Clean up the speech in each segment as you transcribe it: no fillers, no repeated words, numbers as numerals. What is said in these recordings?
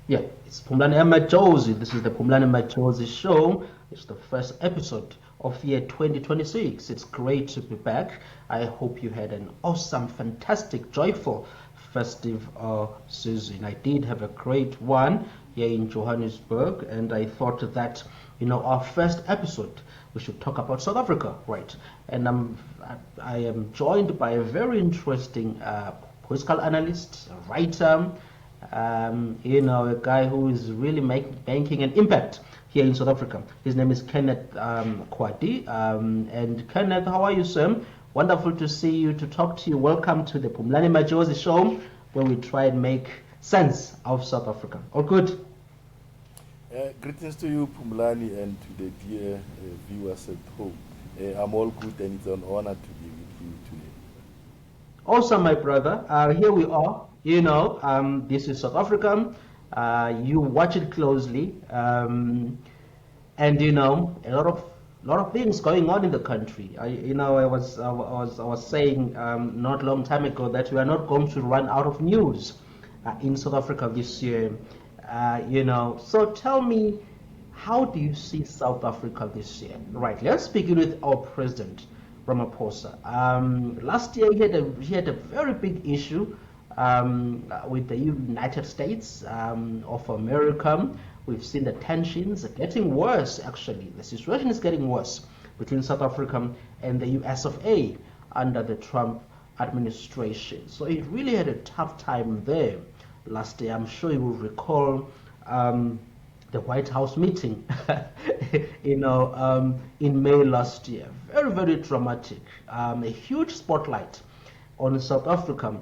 Yeah, it's Phumlani and Majosi. This is the Phumlani and Majosi show. It's the first episode of year 2026. It's great to be back. I hope you had an awesome, fantastic, joyful festive season. I did have a great one here in Johannesburg, and I thought that our first episode we should talk about South Africa, right? And I am joined by a very interesting political analyst, writer, a guy who is really making an impact here in South Africa. His name is Kenneth Kgwadi. And Kenneth, how are you, sir? Wonderful to see you, to talk to you. Welcome to the Phumlani Majosi show, where we try and make sense of South Africa. All good? Greetings to you, Phumlani, and to the dear viewers at home. I'm all good, and it's an honor to be with you today. Awesome, my brother. Here we are. This is South Africa. You watch it closely, and a lot of things going on in the country. I was saying not long time ago that we are not going to run out of news in South Africa this year. So tell me, how do you see South Africa this year? Right. Let's begin with our president, Ramaphosa. Last year he had a very big issue with the United States of America. We've seen the tensions getting worse. Actually, the situation is getting worse between South Africa and the US of A under the Trump administration. So he really had a tough time there last year. I'm sure you will recall the White House meeting, in May last year. Very, very dramatic. A huge spotlight on South Africa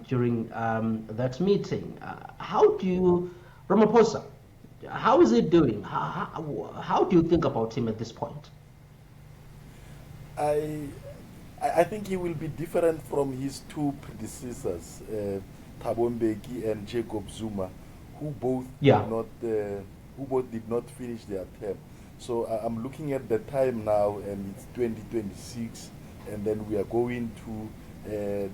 during that meeting. Ramaphosa, how is he doing? How do you think about him at this point? I, I think he will be different from his two predecessors, Thabo Mbeki and Jacob Zuma, who both Yeah, did not finish their term. So I'm looking at the time now, and it's 2026, and then we are going to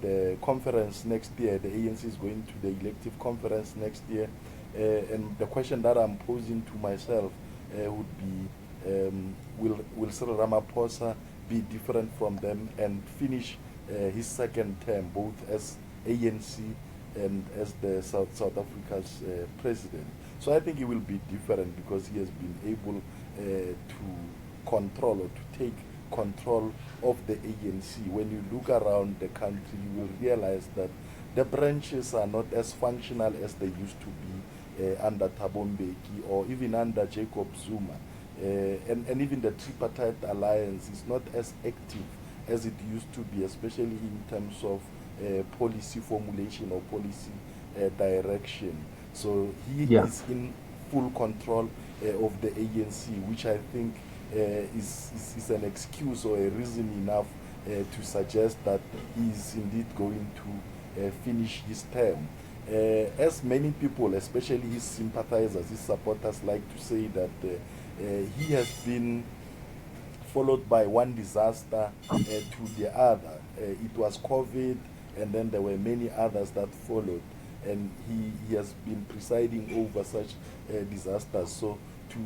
the conference next year. The ANC is going to the elective conference next year, and the question that I'm posing to myself would be: will Cyril Ramaphosa be different from them and finish his second term, both as ANC and as the South Africa's president? So I think he will be different because he has been able to control or to take control of the ANC. When you look around the country, you will realize that the branches are not as functional as they used to be under Thabo Mbeki or even under Jacob Zuma. And even the tripartite alliance is not as active as it used to be, especially in terms of policy formulation or policy direction. So he yeah, is in full control of the ANC, which I think is an excuse or a reason enough to suggest that he is indeed going to finish his term. As many people, especially his sympathizers, his supporters, like to say that he has been followed by one disaster to the other. It was COVID, and then there were many others that followed. And he has been presiding over such disasters. So to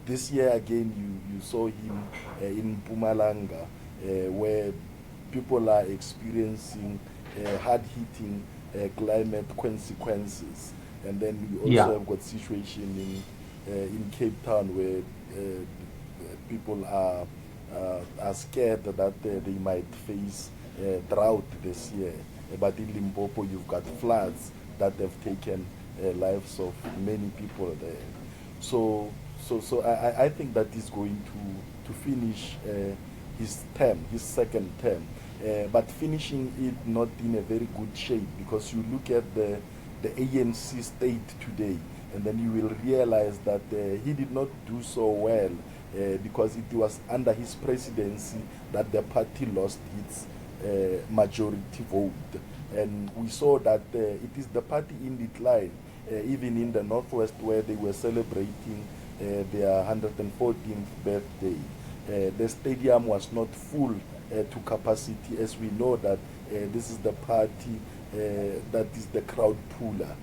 this year again, you saw him in Pumalanga, where people are experiencing hard-hitting climate consequences. And then you yeah. also have got situation in Cape Town where people are scared that they might face drought this year. But in Limpopo, you've got floods that have taken lives of many people there. So I think that he's going to finish his term, his second term, but finishing it not in a very good shape, because you look at the ANC state today, and then you will realize that he did not do so well because it was under his presidency that the party lost its majority vote. And we saw that it is the party in decline, even in the Northwest, where they were celebrating their 114th birthday. The stadium was not full to capacity, as we know that this is the party that is the crowd puller.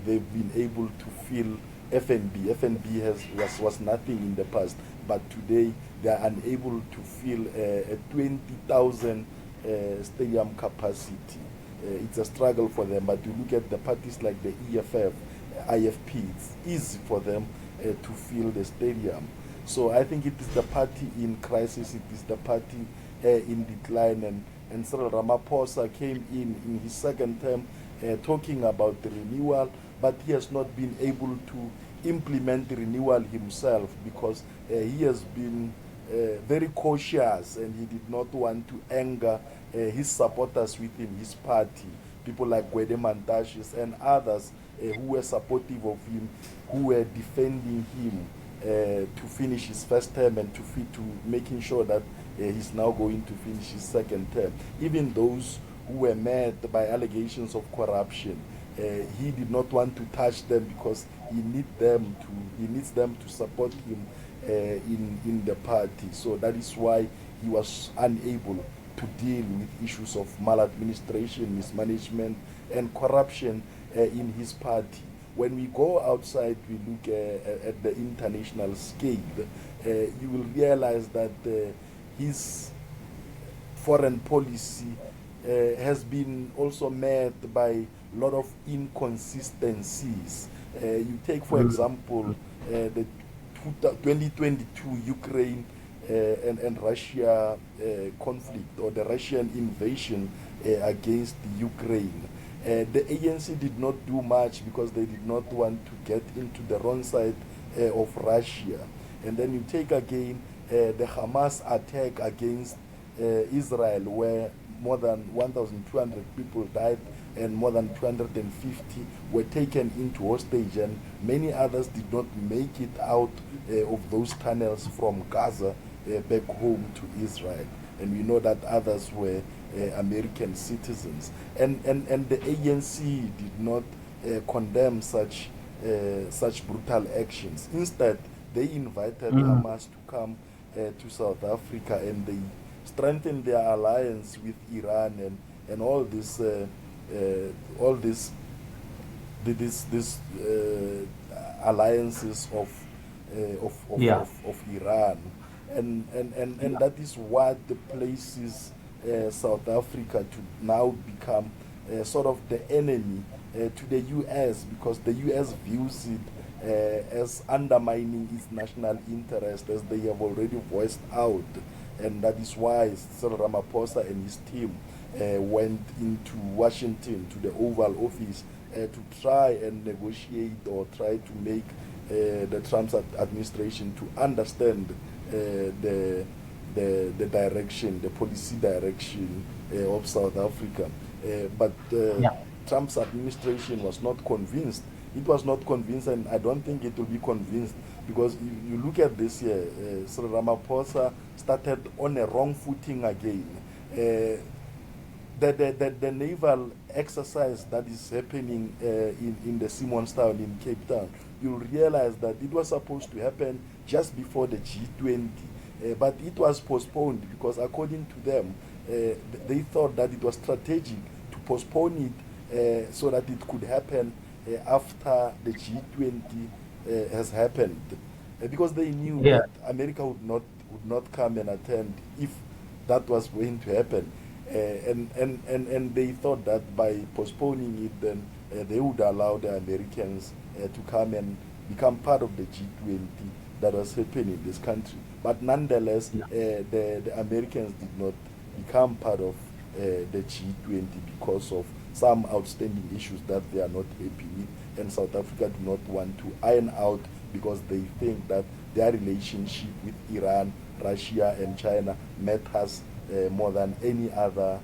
they've been able to fill FNB. FNB was nothing in the past, but today they are unable to fill a 20,000 stadium capacity. It's a struggle for them, but you look at the parties like the EFF, IFP, it's easy for them to fill the stadium. So I think it is the party in crisis, it is the party in decline, and Cyril Ramaphosa came in his second term talking about the renewal, but he has not been able to implement the renewal himself because he has been very cautious, and he did not want to anger his supporters within his party, people like Kgwadi and others who were supportive of him, who were defending him to finish his first term and to making sure that he's now going to finish his second term. Even those who were met by allegations of corruption, he did not want to touch them because he needs them to support him in the party. So that is why he was unable to deal with issues of maladministration, mismanagement, and corruption in his party. When we go outside, we look at the international scale, you will realize that his foreign policy has been also met by a lot of inconsistencies. You take, for example, the 2022 Ukraine and Russia conflict, or the Russian invasion against Ukraine. The ANC did not do much because they did not want to get into the wrong side of Russia. And then you take again the Hamas attack against Israel, where more than 1,200 people died and more than 250 were taken into hostage, and many others did not make it out of those tunnels from Gaza back home to Israel. And we know that others were American citizens. And the ANC did not condemn such brutal actions. Instead, they invited Hamas to come to South Africa, and they strengthened their alliance with Iran and all this alliances of Iran, and that is what places South Africa to now become sort of the enemy to the U.S., because the U.S. views it as undermining its national interest, as they have already voiced out. And that is why Cyril Ramaphosa and his team went into Washington, to the Oval Office, to try and negotiate or try to make the Trump administration to understand the direction, the policy direction of South Africa. But Trump's administration was not convinced. It was not convinced, and I don't think it will be convinced, because you look at this year, Cyril Ramaphosa started on a wrong footing again. The naval exercise that is happening in the Simonstown in Cape Town, you'll realize that it was supposed to happen just before the G20, but it was postponed because, according to them, they thought that it was strategic to postpone it so that it could happen after the G20 has happened, because they knew that America would not come and attend if that was going to happen. And they thought that by postponing it, then they would allow the Americans to come and become part of the G20 that was happening in this country. But nonetheless, the Americans did not become part of the G20 because of some outstanding issues that they are not happy with, and South Africa do not want to iron out, because they think that their relationship with Iran, Russia, and China matters more than any other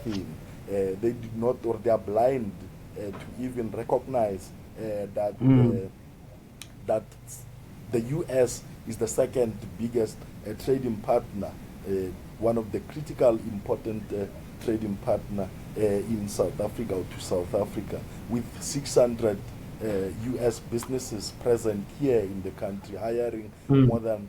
thing. They did not, or they are blind to even recognize that that the U.S. is the second biggest trading partner, one of the critical important trading partner in South Africa, or to South Africa, with 600 U.S. businesses present here in the country, hiring more than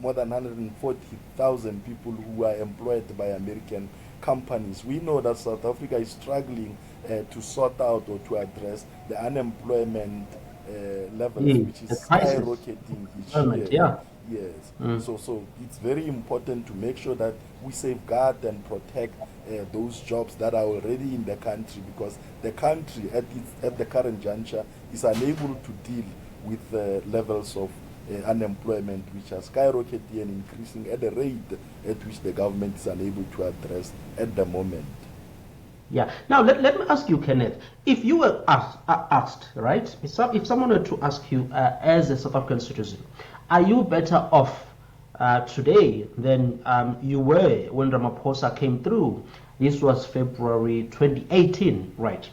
140,000 people who are employed by American companies. We know that South Africa is struggling to sort out or to address the unemployment levels, Yeah, which the is crisis, skyrocketing each environment, year. yeah. Yes. Mm. So it's very important to make sure that we safeguard and protect those jobs that are already in the country, because the country at the current juncture is unable to deal with levels of unemployment which are skyrocketing and increasing at a rate at which the government is unable to address at the moment. Yeah. Now, let me ask you, Kenneth, if you were asked, right, if someone were to ask you as a South African citizen, are you better off today than you were when Ramaphosa came through? This was February 2018, right?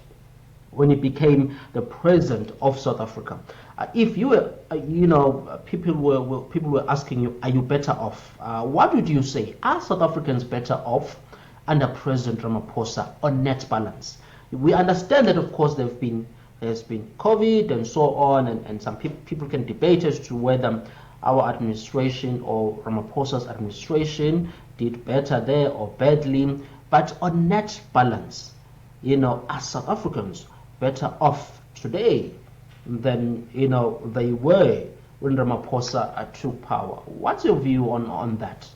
When he became the president of South Africa. If you were, people were asking you, are you better off? What would you say? Are South Africans better off under President Ramaphosa on net balance? We understand that, of course, there's been COVID and so on, and some people can debate as to whether our administration or Ramaphosa's administration did better there or badly. But on net balance, as South Africans better off today than they were when Ramaphosa took power. What's your view on that?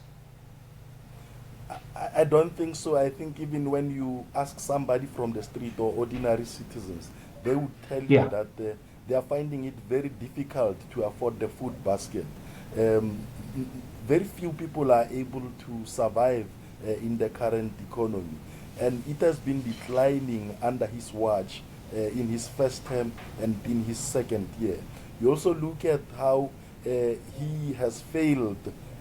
I don't think so. I think even when you ask somebody from the street or ordinary citizens, they would tell you Yeah. that they are finding it very difficult to afford the food basket. Um, Very few people are able to survive in the current economy, and it has been declining under his watch in his first term and in his second year. You also look at how he has failed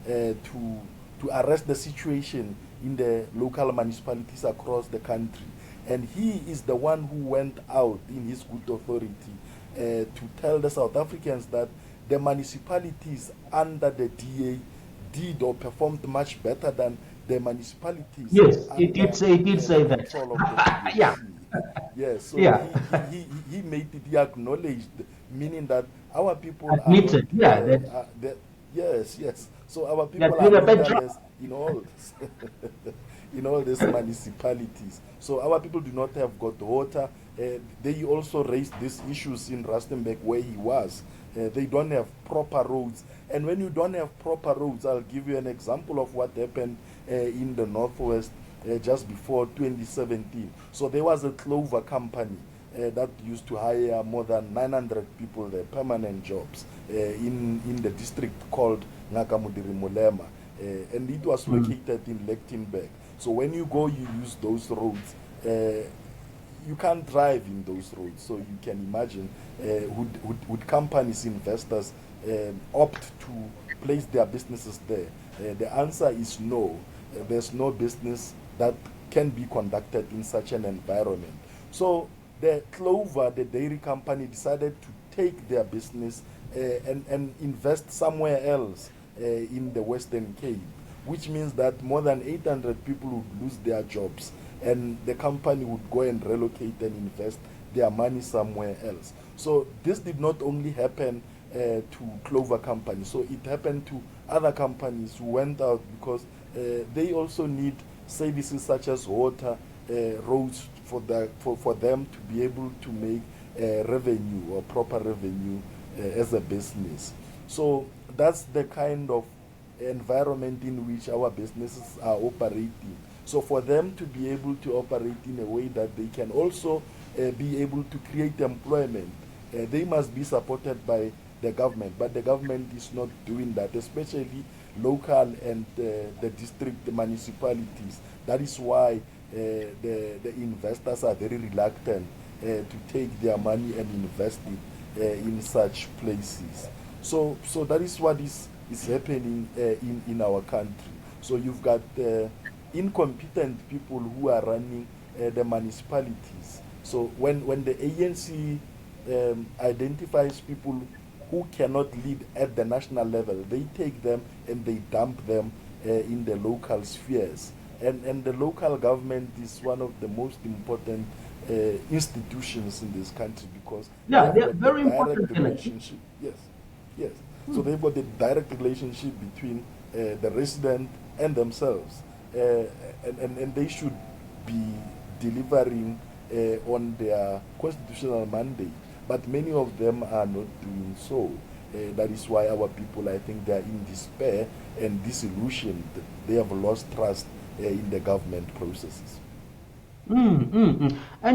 to arrest the situation in the local municipalities across the country. And he is the one who went out in his good authority to tell the South Africans that the municipalities under the DA did or performed much better than the municipalities Yes, under it did the say that. control of the Yeah, ANC. Yes, so yeah. he made it, he acknowledged, meaning that our people are not, Admitted, yeah, that yes, yes. So our they're people are doing a bad job. leaderless in all, in all these municipalities. So our people do not have got water. They also raised these issues in Rustenburg where he was. They don't have proper roads. And when you don't have proper roads, I'll give you an example of what happened in the Northwest just before 2017. So there was a clover company that used to hire more than 900 people there, permanent jobs, in the district called Nakamudiri Mulema. And it was Mm. located in Lichtenburg. So when you go, you use those roads. You can't drive in those roads. So you can imagine, would companies, investors opt to place their businesses there? The answer is no. There's no business that can be conducted in such an environment. So the Clover, the dairy company, decided to take their business and invest somewhere else in the Western Cape, which means that more than 800 people would lose their jobs, and the company would go and relocate and invest their money somewhere else. So this did not only happen to Clover Company, so it happened to other companies who went out because they also need services such as water, roads for them to be able to make revenue or proper revenue as a business. So that's the kind of environment in which our businesses are operating. So for them to be able to operate in a way that they can also be able to create employment, they must be supported by the government. But the government is not doing that, especially local and the district, the municipalities. That is why the investors are very reluctant to take their money and invest it in such places. So that is what is happening in our country. So you've got incompetent people who are running the municipalities. So when the ANC identifies people who cannot lead at the national level, they take them and they dump them in the local spheres. And the local government is one of the most important institutions in this country because Yeah, they've they're got the very direct important, Kenneth. relationship. Yes, yes. So they've got the direct relationship between the resident and themselves, and they should be delivering on their constitutional mandate, but many of them are not doing so. That is why our people, I think, they are in despair and disillusioned. They have lost trust in the government processes. And I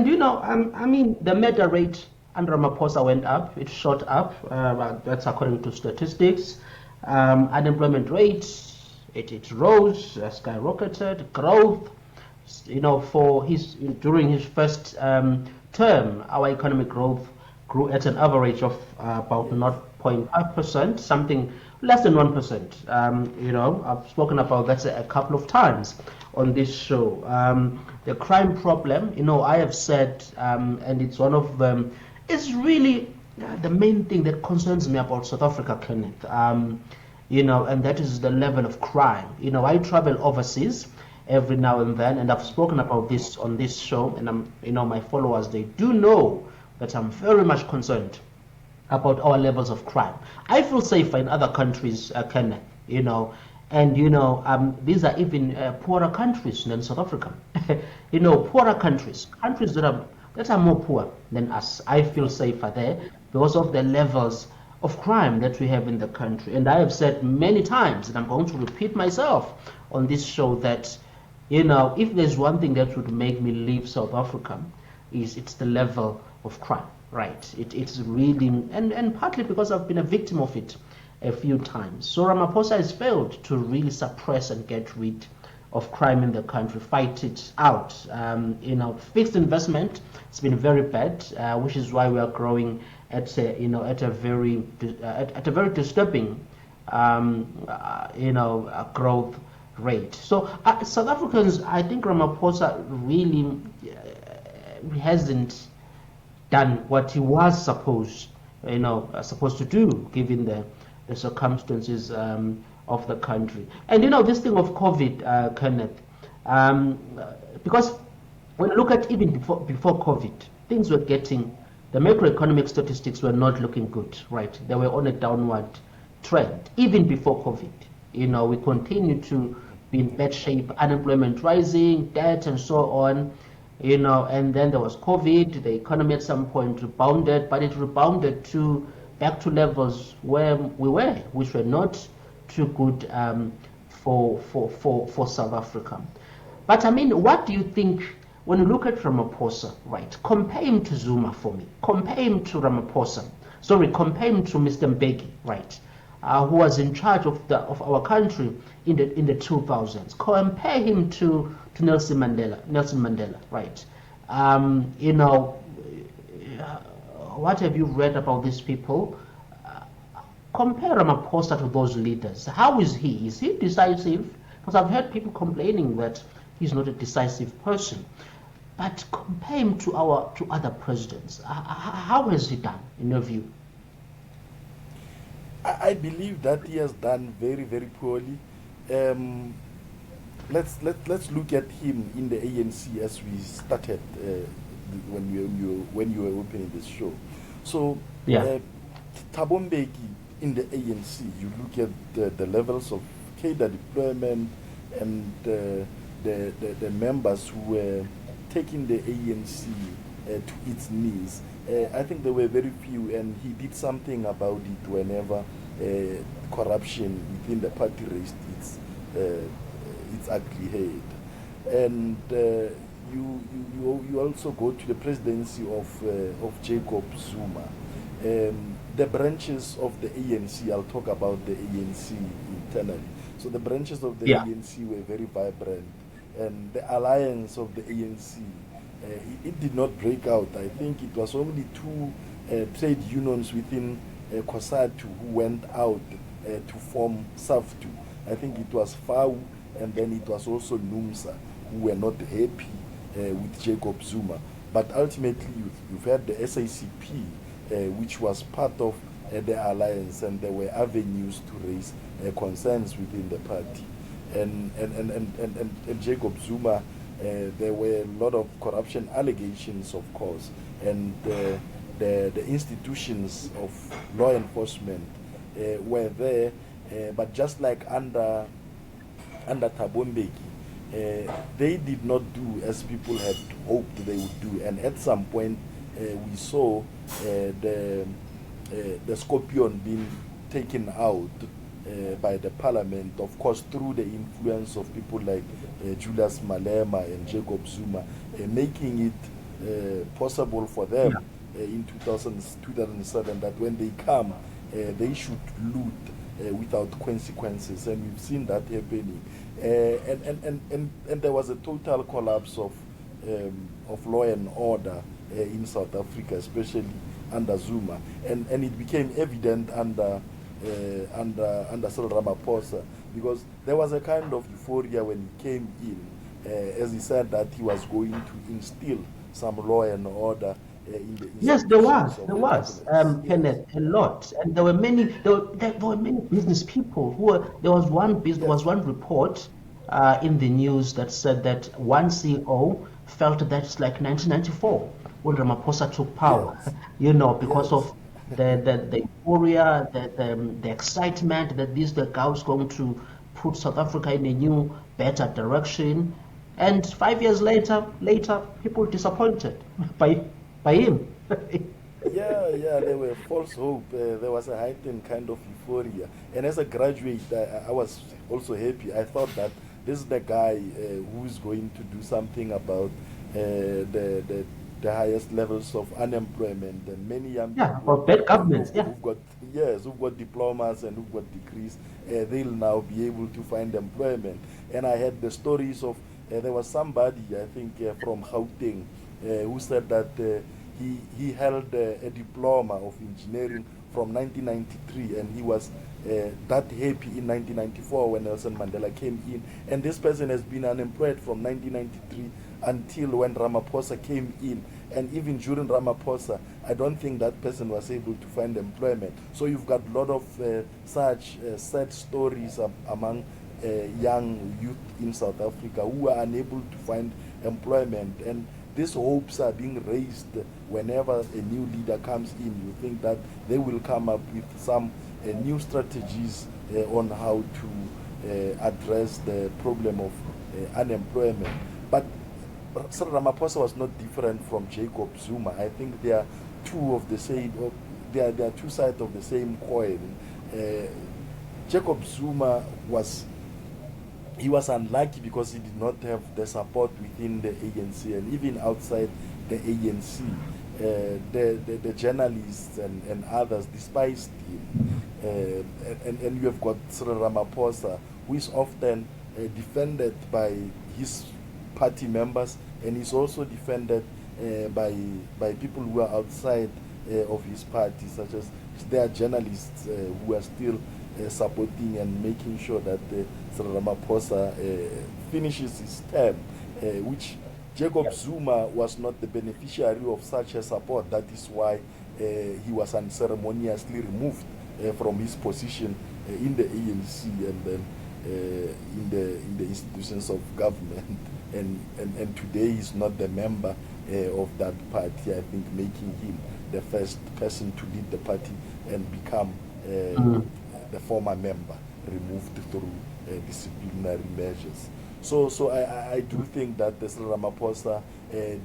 mean, the murder rate under Ramaphosa went up. It shot up. That's according to statistics. Unemployment rate, it rose, skyrocketed. Growth, for during his first term, our economic growth grew at an average of about 0.5%, something less than 1%. I've spoken about that a couple of times on this show. The crime problem, I have said, and it's one of them, is really the main thing that concerns me about South Africa, Kenneth. And that is the level of crime. I travel overseas every now and then, and I've spoken about this on this show, and my followers, they do know that I'm very much concerned about our levels of crime. I feel safer in other countries, Kenneth, and these are even poorer countries than South Africa. Poorer countries that are more poor than us. I feel safer there because of the levels of crime that we have in the country. And I have said many times, and I'm going to repeat myself on this show, that if there's one thing that would make me leave South Africa, it's the level of crime. Right, it's really, and partly because I've been a victim of it a few times. So Ramaphosa has failed to really suppress and get rid of crime in the country, fight it out. Fixed investment, it's been very bad, which is why we are growing at a very disturbing growth rate. So South Africans, I think Ramaphosa really hasn't done what he was supposed to do, given the circumstances of the country. And this thing of COVID, Kenneth, because when you look at even before COVID, things were getting, the macroeconomic statistics were not looking good, right? They were on a downward trend, even before COVID. We continue to be in bad shape, unemployment rising, debt, and so on. And then there was COVID. The economy at some point rebounded, but it rebounded back to levels where we were, which were not too good for South Africa. But I mean, what do you think when you look at Ramaphosa, right? Compare him to Zuma for me. Compare him to Ramaphosa. Sorry, compare him to Mr. Mbeki, right? Who was in charge of our country in the 2000s. Compare him to Nelson Mandela, right? What have you read about these people? Compare Ramaphosa to those leaders. How is he? Is he decisive? Because I've heard people complaining that he's not a decisive person. But compare him to other presidents. How has he done, in your view? I believe that he has done very, very poorly. Let's look at him in the ANC as we started when you were opening this show. So, yeah. Thabo Mbeki in the ANC, you look at the levels of cadre deployment and the members who were taking the ANC to its knees. I think there were very few, and he did something about it whenever corruption within the party raised its ugly head. And you also go to the presidency of Jacob Zuma. The branches of the ANC, I'll talk about the ANC internally. So the branches of the ANC were very vibrant, and the alliance of the ANC, it did not break out. I think it was only two trade unions within COSATU who went out to form SAFTU. I think it was FAU, and then it was also NUMSA, who were not happy with Jacob Zuma. But ultimately, you've had the SACP, which was part of the alliance, and there were avenues to raise concerns within the party. And Jacob Zuma, there were a lot of corruption allegations, of course, and the institutions of law enforcement were there, but just like under Thabo Mbeki, they did not do as people had hoped they would do. And at some point, we saw the scorpion being taken out by the parliament, of course, through the influence of people like Julius Malema and Jacob Zuma, making it possible for them Yeah. in 2007 that when they come, they should loot without consequences. And we've seen that happening. And there was a total collapse of law and order in South Africa, especially under Zuma. And it became evident under Cyril Ramaphosa, because there was a kind of euphoria when he came in, as he said that he was going to instill some law and order in the Yes, there institutions was, of there the was, government. Yes, Kenneth, a lot, and there were many business people who were. There yes, was one report in the news that said that one CEO felt that it's like 1994 when Ramaphosa took power, yes, because yes. of the euphoria, the excitement that the guy was going to put South Africa in a new, better direction, and 5 years later, people disappointed by him. Yeah, there were false hope. There was a heightened kind of euphoria. And as a graduate, I was also happy. I thought that this is the guy who's going to do something about the highest levels of unemployment. And many young Yeah, people for bad governance. Yeah, who've got, yes, who've got diplomas and who've got degrees, they'll now be able to find employment. And I had the stories of there was somebody, I think, from Gauteng, who said that he held a diploma of engineering from 1993, and he was that happy in 1994 when Nelson Mandela came in. And this person has been unemployed from 1993 until when Ramaphosa came in. And even during Ramaphosa, I don't think that person was able to find employment. So you've got a lot of such sad stories among young youth in South Africa who are unable to find employment. And these hopes are being raised whenever a new leader comes in. You think that they will come up with some new strategies on how to address the problem of unemployment. But Cyril Ramaphosa was not different from Jacob Zuma. I think they are two of the same. They are two sides of the same coin. Uh, Jacob Zuma was unlucky because he did not have the support within the ANC and even outside the ANC. The journalists and others despised him. And you have got Cyril Ramaphosa, who is often defended by his party members, and is also defended by people who are outside of his party, such as there are journalists who are still supporting and making sure that Cyril Ramaphosa finishes his term, which Jacob yeah, Zuma was not the beneficiary of such a support. That is why he was unceremoniously removed from his position in the ANC and then in the institutions of government. And today he's not the member of that party. I think making him the first person to lead the party and become mm, the former member removed through disciplinary measures. So I do think that the Cyril Ramaphosa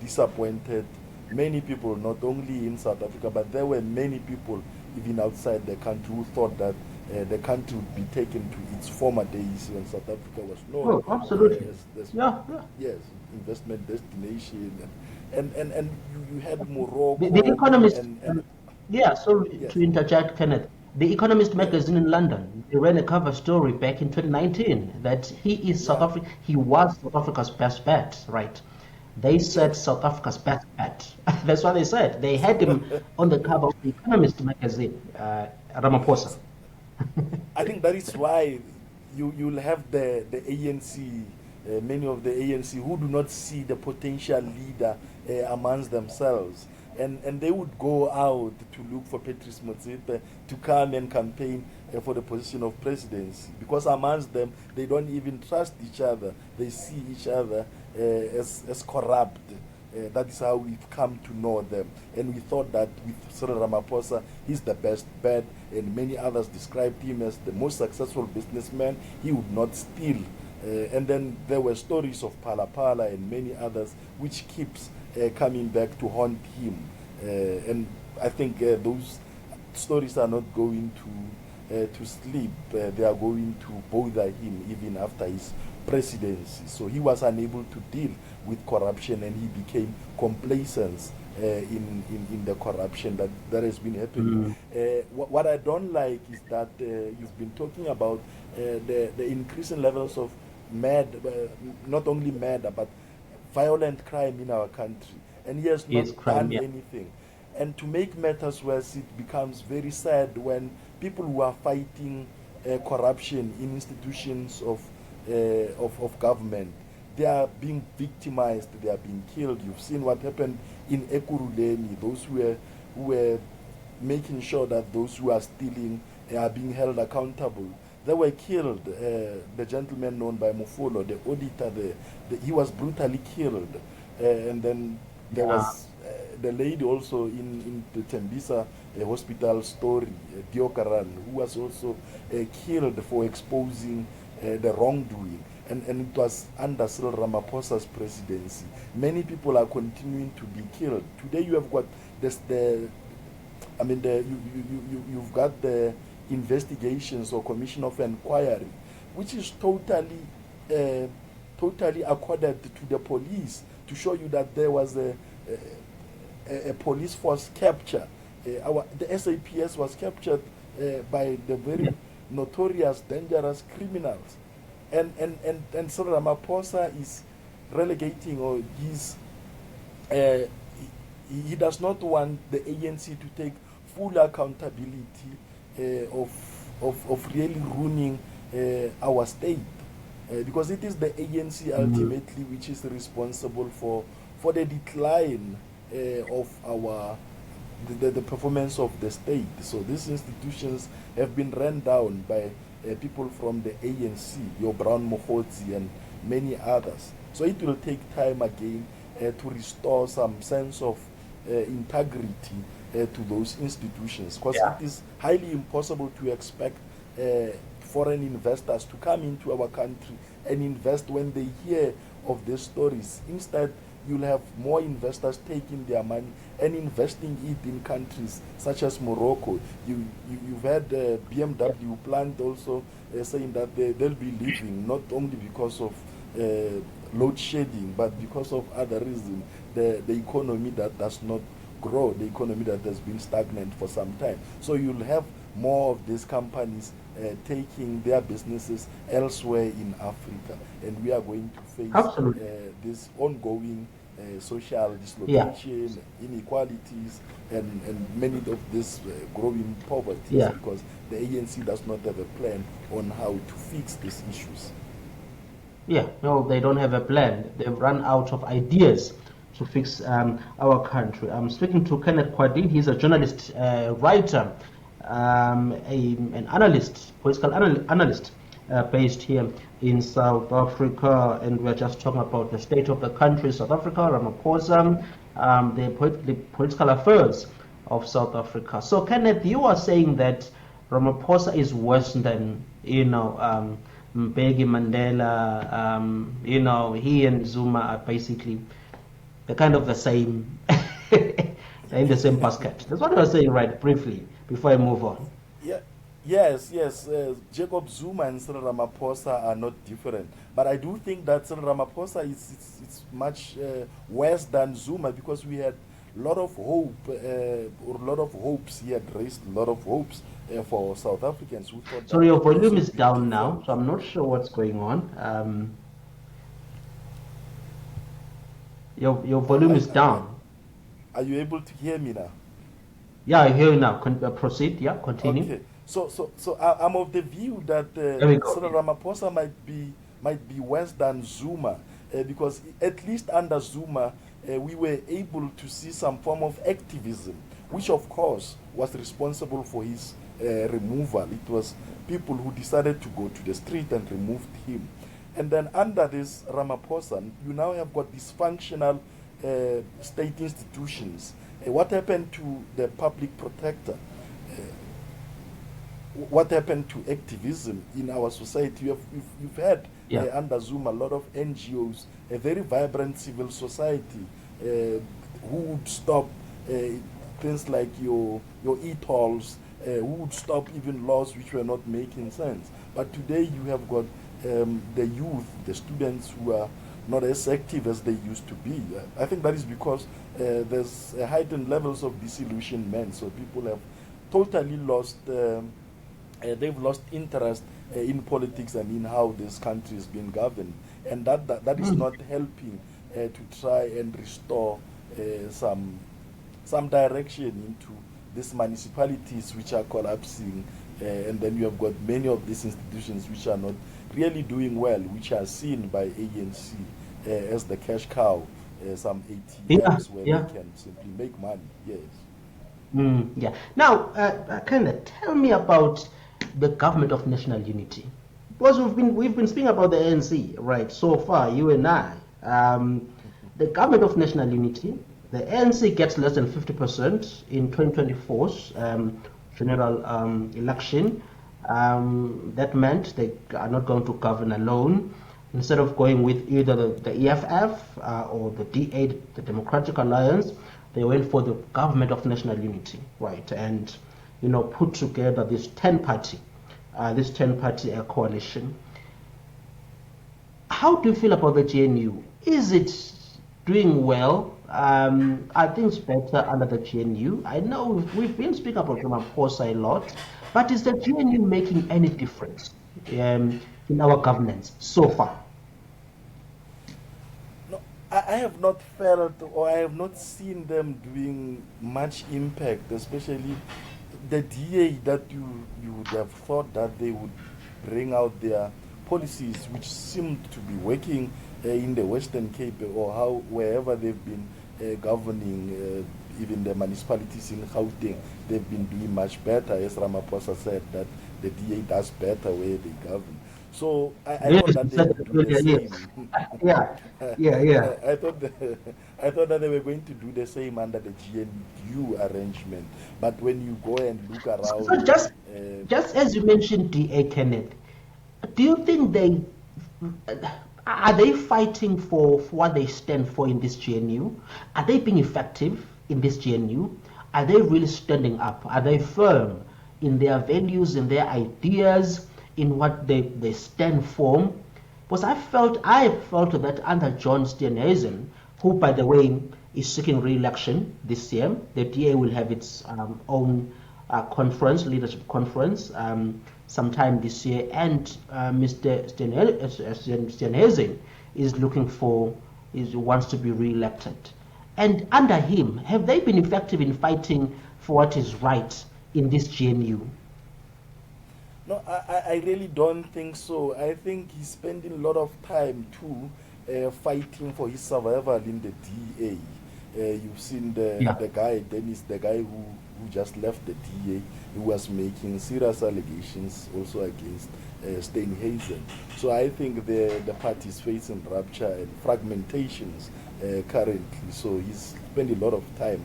disappointed many people, not only in South Africa, but there were many people even outside the country who thought that the country would be taken to its former days when South Africa was known oh, absolutely. as this, Yeah, yeah. yes, investment destination. And you had The Morocco Economist, and yeah, sorry to yes, interject, Kenneth. The Economist yes, magazine in London, they ran a cover story back in 2019 that yeah, He was South Africa's best bet, right? They said yes. South Africa's best bet. That's what they said. They had him on the cover of the Economist magazine, Ramaphosa. I think that is why you'll have the ANC, many of the ANC who do not see the potential leader amongst themselves, and they would go out to look for Patrice Motsepe to come and campaign for the position of presidency, because amongst them they don't even trust each other. They see each other as corrupt. That is how we've come to know them. And we thought that with Cyril Ramaphosa, he's the best bet, and many others described him as the most successful businessman. He would not steal And then there were stories of Phala Phala and many others, which keeps coming back to haunt him. And I think those stories are not going to sleep. They are going to bother him even after his presidency. So he was unable to deal with corruption, and he became complacent in the corruption that has been happening. What I don't like is that you've been talking about the increasing levels of not only murder, but violent crime in our country. And he has not Yes, crime, done yeah. anything. And to make matters worse, it becomes very sad when people who are fighting corruption in institutions of government, they are being victimized, they are being killed. You've seen what happened in Ekurhuleni, those who were making sure that those who are stealing are being held accountable. They were killed. The gentleman known by Mufolo, the auditor, he was brutally killed. And then there Yeah. was the lady also in the Tembisa hospital story, Diokaran, who was also killed for exposing the wrongdoing. And it was under Cyril Ramaphosa's presidency. Many people are continuing to be killed. Today you have got you've got the investigations or commission of inquiry, which is totally accorded to the police to show you that there was a police force capture. The SAPS was captured by the very notorious, dangerous criminals. And Cyril Ramaphosa is relegating, or he does not want the ANC to take full accountability of really ruining our state. Because it is the ANC ultimately which is responsible for the decline of the performance of the state. So these institutions have been run down by people from the ANC, your Brown Mokgotsi and many others. So it will take time again to restore some sense of integrity to those institutions, because it is highly impossible to expect foreign investors to come into our country and invest when they hear of these stories. Instead, you'll have more investors taking their money and investing it in countries such as Morocco. You've had BMW plant also saying that they'll be leaving, not only because of load shedding, but because of other reasons. The economy that does not grow, the economy that has been stagnant for some time. So you'll have more of these companies taking their businesses elsewhere in Africa, and we are going to face Absolutely. this ongoing social Yeah. dislocation, inequalities, and many of these growing poverties, Yeah. because the ANC does not have a plan on how to fix these issues. Yeah, no, they don't have a plan. They've run out of ideas to fix our country. I'm speaking to Kenneth Kgwadi. He's a journalist, writer, an analyst, political analyst, based here in South Africa. And we're just talking about the state of the country, South Africa, Ramaphosa, the political affairs of South Africa. So, Kenneth, you are saying that Ramaphosa is worse than, Mbeki, Mandela, he and Zuma are basically they're kind of the same, they're in the same basket. That's what I was saying, right, briefly, before I move on. Yeah, yes. Jacob Zuma and Cyril Ramaphosa are not different, but I do think that Cyril Ramaphosa is much worse than Zuma, because we had a lot of hope, or a lot of hopes. He had raised a lot of hopes for South Africans who thought So that your things volume would is be down now, different. so I'm not sure what's going on. Your Uh, volume are, is down. are you able to hear me now? Yeah, I hear you now. Proceed. Yeah, continue. Okay, so I'm of the view that There we go. Cyril Ramaphosa might be worse than Zuma, because at least under Zuma we were able to see some form of activism, which of course was responsible for his removal. It was people who decided to go to the street and removed him. And then under this Ramaphosa, you now have got dysfunctional state institutions. What happened to the public protector? what happened to activism in our society. You've had Yeah. under Zuma a lot of NGOs, a very vibrant civil society who would stop things like your e-tolls, who would stop even laws which were not making sense. But today you have got the youth, the students who are not as active as they used to be. I think that is because there's heightened levels of disillusionment. So people have totally lost, they've lost interest in politics and in how this country is being governed. And that is not helping to try and restore some direction into these municipalities which are collapsing, and then you have got many of these institutions which are not really doing well, which are seen by ANC as the cash cow, some Yeah. ATMs where Yeah. they can simply make money. Yes. Yeah. Now, Kenneth, tell me about the government of national unity. Because we've been speaking about the ANC, right? So far, you and I. The government of national unity, the ANC gets less than 50% in 2024's general election. That meant they are not going to govern alone. Instead of going with either the EFF or the D8, the Democratic Alliance, they went for the government of national unity, right? And put together this 10-party, coalition. How do you feel about the GNU? Is it doing well? Are things better under the GNU? I know we've been speaking about Ramaphosa a lot, but is the GNU making any difference in our governance so far? No, I have not felt or I have not seen them doing much impact, especially the DA that you would have thought that they would bring out their policies which seemed to be working in the Western Cape or how wherever they've been governing, even the municipalities in Gauteng, they've been doing much better. As Ramaphosa said, that the DA does better where they govern. So I Yes, thought you that they said would that do the earlier, yes. same. Yeah, yeah, yeah. I thought that they were going to do the same under the GNU arrangement. But when you go and look So around, uh, just as you mentioned DA Kenneth, do you think they are they fighting for what they stand for in this GNU? Are they being effective in this GNU? Are they really standing up? Are they firm in their values, in their ideas, in what they stand for? Because I felt that under John Steenhuisen, who by the way is seeking re-election this year, the DA will have its own leadership conference, sometime this year, and Mr. Steenhuisen wants to be re-elected. And under him, have they been effective in fighting for what is right in this GNU? no, I really don't think so. I think he's spending a lot of time too fighting for his survival in the DA. You've seen Yeah. the guy, Dennis, the guy who just left the DA, who was making serious allegations also against Steenhuisen. So I think the party is facing rupture and fragmentations currently. So he's spending a lot of time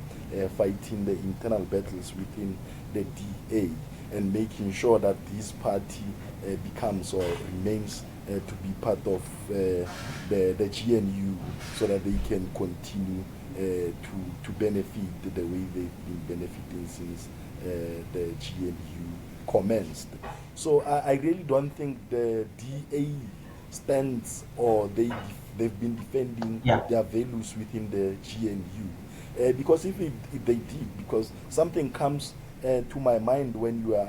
fighting the internal battles within the DA and making sure that this party becomes or remains to be part of the GNU so that they can continue to benefit the way they've been benefiting since the GNU commenced. So I really don't think the DA stands or they've been defending Yeah. their values within the GNU. Because if they did, because something comes to my mind when you are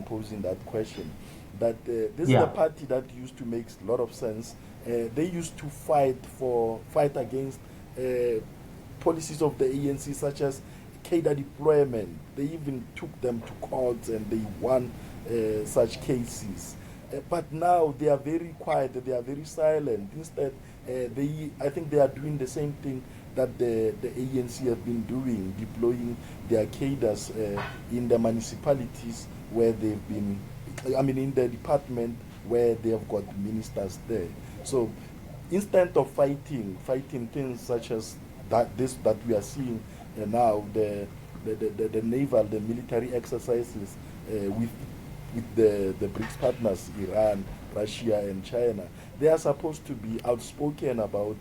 posing that question, that this is Yeah. the party that used to make a lot of sense. They used to fight against policies of the ANC, such as cadre deployment. They even took them to court and they won such cases. But now they are very quiet, they are very silent. Instead, I think they are doing the same thing that the ANC have been doing, deploying their cadres in the municipalities where they've been, in the department where they have got ministers there. So instead of fighting things such as that we are seeing now, the naval, the military exercises with with the BRICS partners, Iran, Russia, and China. They are supposed to be outspoken about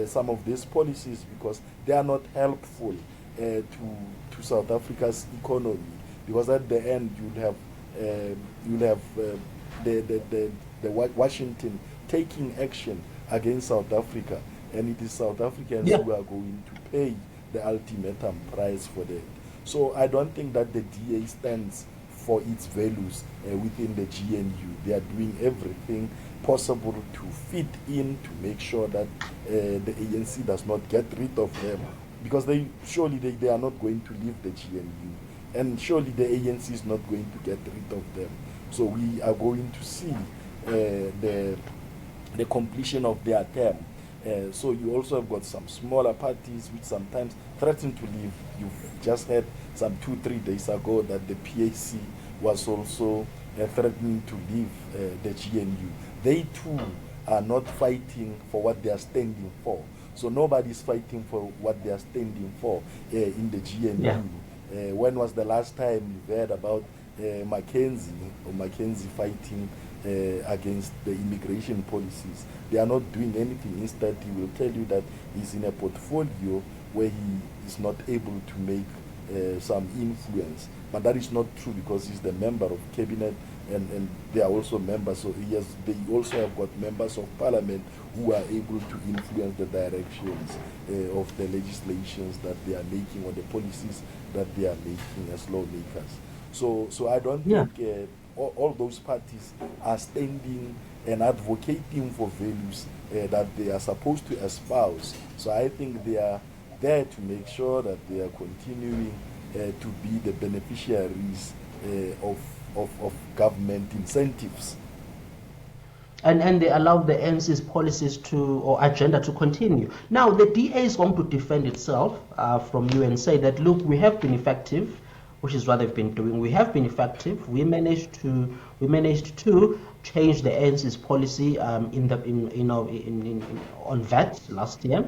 some of these policies because they are not helpful to South Africa's economy. Because at the end, you'll have the Washington taking action against South Africa, and it is South Africans Yeah. who are going to pay the ultimatum price for that. So I don't think that the DA stands for its values within the GNU. They are doing everything possible to fit in to make sure that the ANC does not get rid of them, because they are not going to leave the GNU, and surely the ANC is not going to get rid of them. So we are going to see the completion of their term. So you also have got some smaller parties which sometimes threaten to leave. You've just heard some 2-3 days ago that the PAC was also threatening to leave the GNU. They too are not fighting for what they are standing for. So nobody's fighting for what they are standing for in the GNU. Yeah. When was the last time you heard about Mackenzie fighting against the immigration policies? They are not doing anything. Instead, he will tell you that he's in a portfolio where he is not able to make some influence. But that is not true, because he's the member of cabinet, and they are also members. So they also have got members of parliament who are able to influence the directions of the legislations that they are making, or the policies that they are making as lawmakers. So I don't Yeah. think all those parties are standing and advocating for values that they are supposed to espouse. So I think they are there to make sure that they are continuing to be the beneficiaries of government incentives. And they allow the NC's policies or agenda to continue. Now, the DA is going to defend itself from you and say that, look, we have been effective, which is what they've been doing. We have been effective. We managed to change the NC's policy on VAT last year,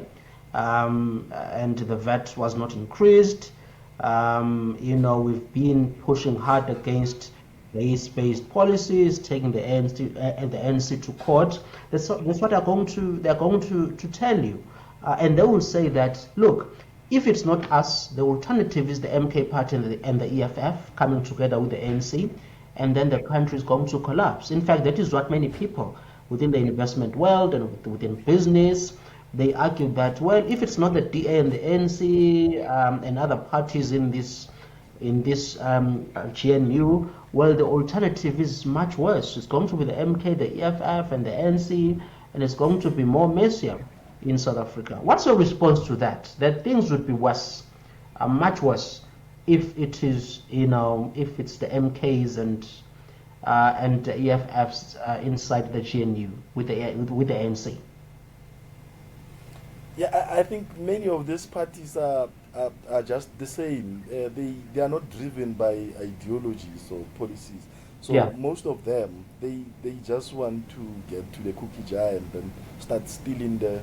and the VAT was not increased. We've been pushing hard against race-based policies, taking the ANC to court. That's what they're going to tell you, and they will say that, look, if it's not us, the alternative is the MK party and the EFF coming together with the ANC, and then the country is going to collapse. In fact, that is what many people within the investment world and within business, they argue that, well, if it's not the DA and the ANC and other parties in this GNU, well, the alternative is much worse. It's going to be the MK, the EFF, and the ANC, and it's going to be more messier in South Africa. What's your response to that? That things would be worse, much worse, if it is, if it's the MKs and the EFFs inside the GNU with the ANC. Yeah, I think many of these parties are just the same. They are not driven by ideologies or policies. So Yeah. most of them, they just want to get to the cookie jar and then start stealing the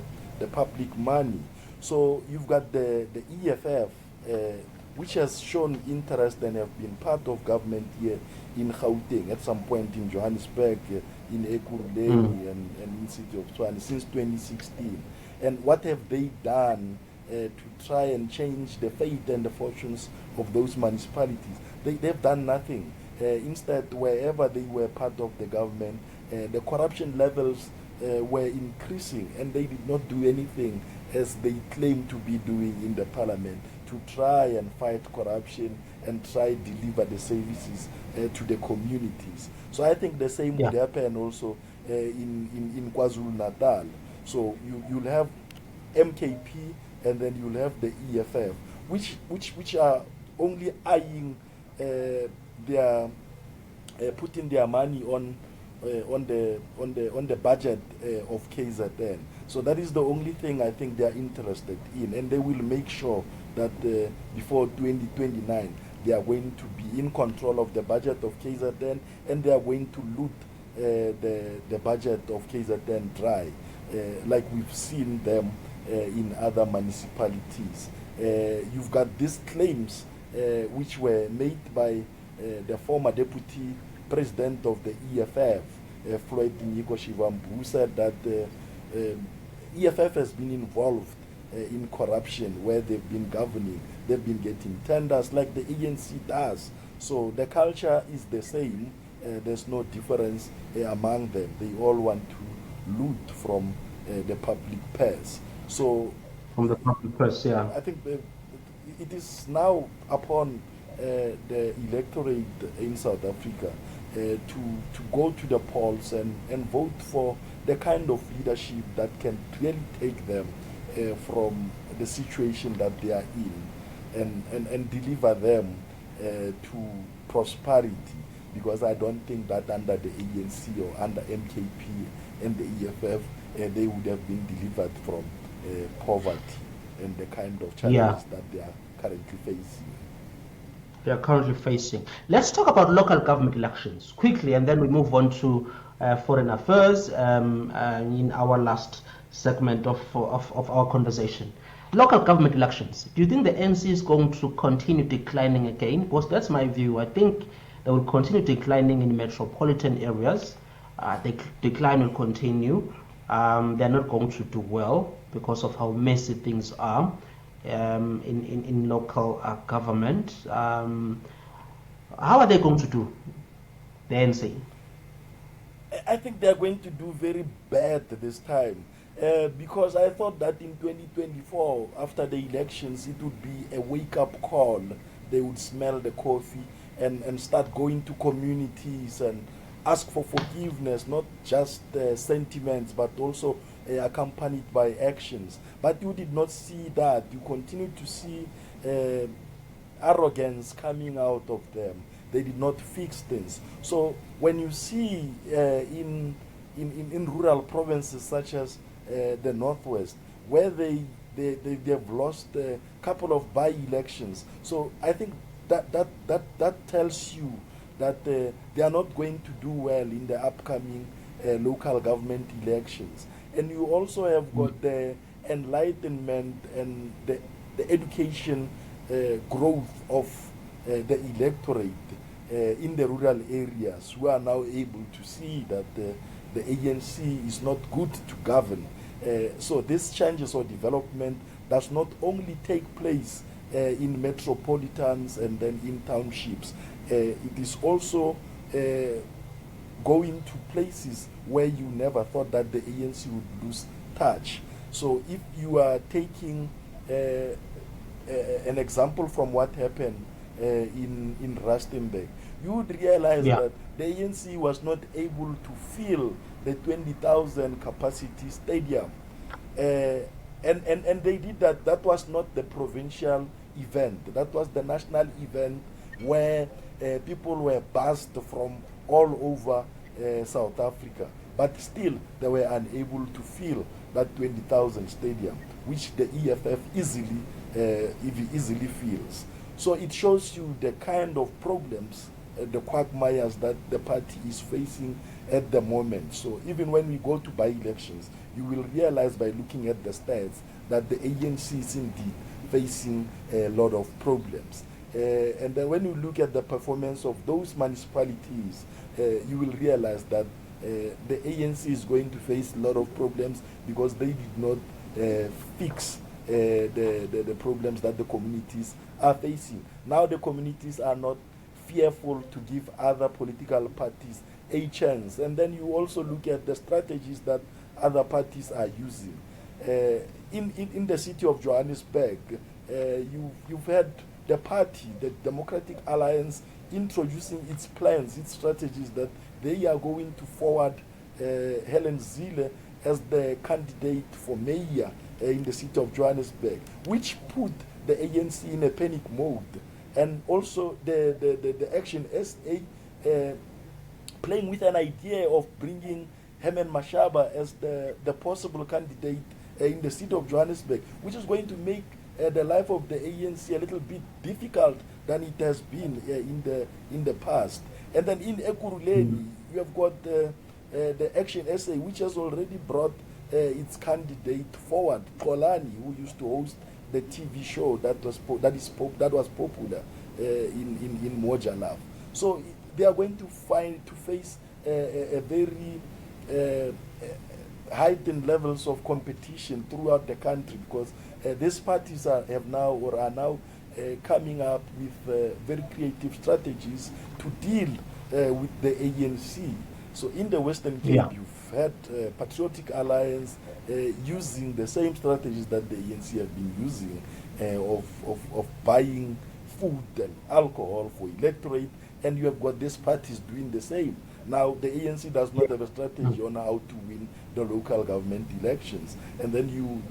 public money. So you've got the EFF, which has shown interest and have been part of government here in Gauteng, at some point in Johannesburg, in Ekurhuleni, and in City of Tshwane since 2016. And what have they done to try and change the fate and the fortunes of those municipalities? They've done nothing. Instead, wherever they were part of the government, the corruption levels were increasing, and they did not do anything as they claim to be doing in the parliament to try and fight corruption and try deliver the services to the communities. So I think the same would happen also in KwaZulu-Natal. So you'll have MKP, and then you'll have the EFF, which are only eyeing their putting their money on the budget of KZN. So that is the only thing I think they are interested in, and they will make sure that before 2029 they are going to be in control of the budget of KZN, and they are going to loot the budget of KZN dry, like we've seen them in other municipalities. You've got these claims which were made by the former deputy president of the EFF, Floyd Nyiko-Shivambu, who said that EFF has been involved in corruption where they've been governing, they've been getting tenders like the ANC does. So the culture is the same. There's no difference among them. They all want to loot from the public purse. So From the public press, yeah. I think it is now upon the electorate in South Africa to go to the polls and vote for the kind of leadership that can really take them from the situation that they are in and deliver them to prosperity. Because I don't think that under the ANC or under MKP and the EFF, they would have been delivered from poverty and the kind of challenges that they are currently facing. They are currently facing. Let's talk about local government elections quickly, and then we move on to foreign affairs in our last segment of our conversation. Local government elections. Do you think the NC is going to continue declining again? Because that's my view. I think they will continue declining in metropolitan areas. The decline will continue. They're not going to do well because of how messy things are in local government. How are they going to do, the NC? I think they're going to do very bad this time. Because I thought that in 2024, after the elections, it would be a wake-up call. They would smell the coffee and start going to communities and ask for forgiveness, not just sentiments, but also accompanied by actions. But you did not see that. You continue to see arrogance coming out of them. They did not fix things. So when you see in rural provinces such as the Northwest, where they've lost a couple of by-elections. So I think that tells you that they are not going to do well in the upcoming local government elections. And you also have got the enlightenment and the education growth of the electorate in the rural areas, who are now able to see that the ANC is not good to govern. So these changes or development does not only take place in metropolitans and then in townships. It is also going to places where you never thought that the ANC would lose touch. So if you are taking an example from what happened in Rustenburg, you would realize that the ANC was not able to fill the 20,000 capacity stadium. And they did that. That was not the provincial event. That was the national event where people were buzzed from all over South Africa. But still, they were unable to fill that 20,000 stadium, which the EFF easily fills. So it shows you the kind of problems, the quagmires that the party is facing at the moment. So even when we go to by-elections, you will realize by looking at the stats that the ANC is indeed facing a lot of problems. And then when you look at the performance of those municipalities, you will realize that the ANC is going to face a lot of problems because they did not fix the problems that the communities are facing. Now the communities are not fearful to give other political parties a chance. And then you also look at the strategies that other parties are using. In the city of Johannesburg, you've had the party, the Democratic Alliance, introducing its plans, its strategies that they are going to forward Helen Zille as the candidate for mayor in the city of Johannesburg, which put the ANC in a panic mode. And also the Action SA playing with an idea of bringing Herman Mashaba as the possible candidate in the city of Johannesburg, which is going to make the life of the ANC a little bit difficult than it has been in the past. And then in Ekurhuleni, you have got the Action SA, which has already brought its candidate forward, Phumlani, who used to host the TV show that was popular in Moja Love. So they are going to face a very heightened levels of competition throughout the country, because these parties are now coming up with very creative strategies to deal with the ANC. So in the Western Cape, Yeah. you've had Patriotic Alliance using the same strategies that the ANC have been using of buying food and alcohol for electorate, and you have got these parties doing the same. Now, the ANC does not have a strategy on how to win the local government elections. And then you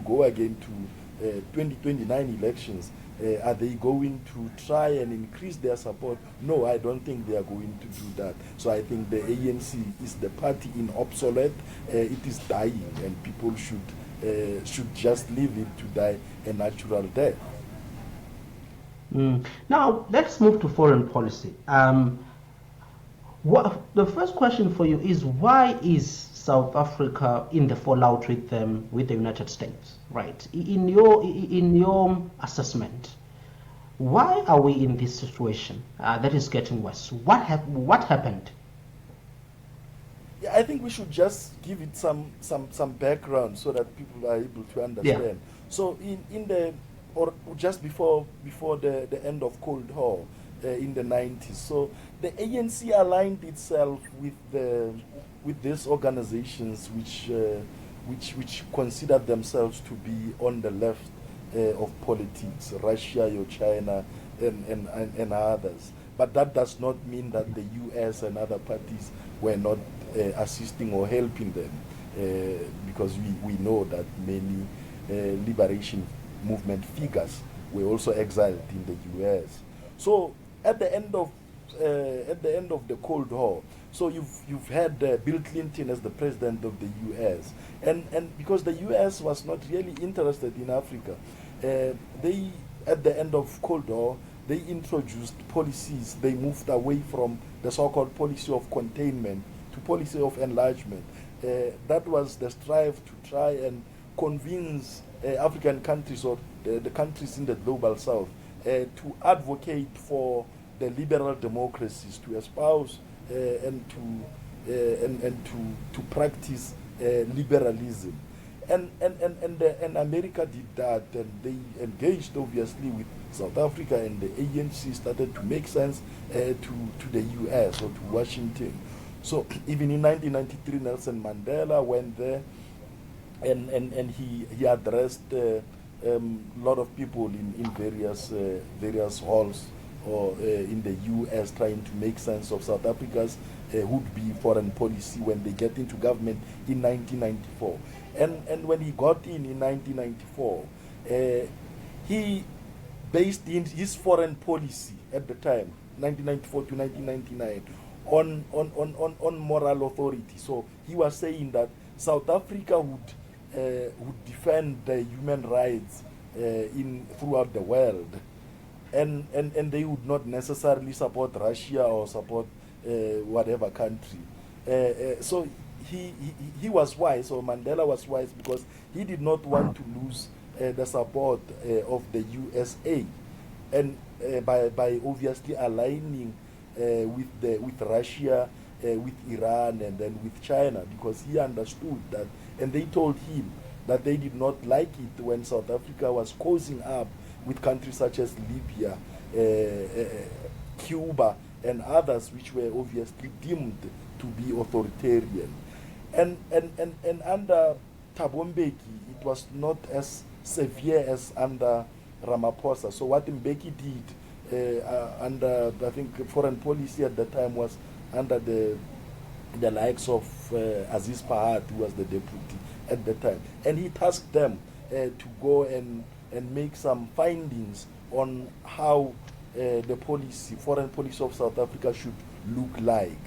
go again to 2029 elections. Are they going to try and increase their support? No, I don't think they are going to do that. So I think the ANC is the party in obsolete. It is dying, and people should just leave it to die a natural death. Now, let's move to foreign policy. The first question for you is, why is South Africa in the fallout with the United States? Right. In your assessment, why are we in this situation that is getting worse? What happened? Yeah, I think we should just give it some background so that people are able to understand. Yeah. So in the or just before the end of Cold War in the 90s, so the ANC aligned itself with these organizations which considered themselves to be on the left of politics, Russia, China, and others. But that does not mean that the US and other parties were not assisting or helping them, because we know that many liberation movement figures were also exiled in the US. So at the end of the Cold War, so you've had Bill Clinton as the president of the US, and because the US was not really interested in Africa, they at the end of Cold War they introduced policies. They moved away from the so-called policy of containment to policy of enlargement. That was the strive to try and convince African countries, or the countries in the global south, to advocate for the liberal democracies, to espouse and to practice liberalism. And America did that, and they engaged obviously with South Africa, and the ANC started to make sense to the US or to Washington. So even in 1993, Nelson Mandela went there, and he addressed a lot of people in various halls or in the US, trying to make sense of South Africa's would-be foreign policy when they get into government in 1994. And when he got in 1994, he based in his foreign policy at the time, 1994 to 1999, on moral authority. So he was saying that South Africa would defend the human rights throughout the world, and they would not necessarily support Russia or support whatever country. So he was wise, or Mandela was wise, because he did not want to lose the support of the USA, and by obviously aligning with Russia, with Iran, and then with China, because he understood that, and they told him that they did not like it when South Africa was cozying up with countries such as Libya, Cuba, and others which were obviously deemed to be authoritarian. And under Thabo Mbeki, it was not as severe as under Ramaphosa. So what Mbeki did under, I think, foreign policy at the time was under the likes of Aziz Pahad, who was the deputy at the time. And he tasked them to go and make some findings on how the foreign policy of South Africa should look like.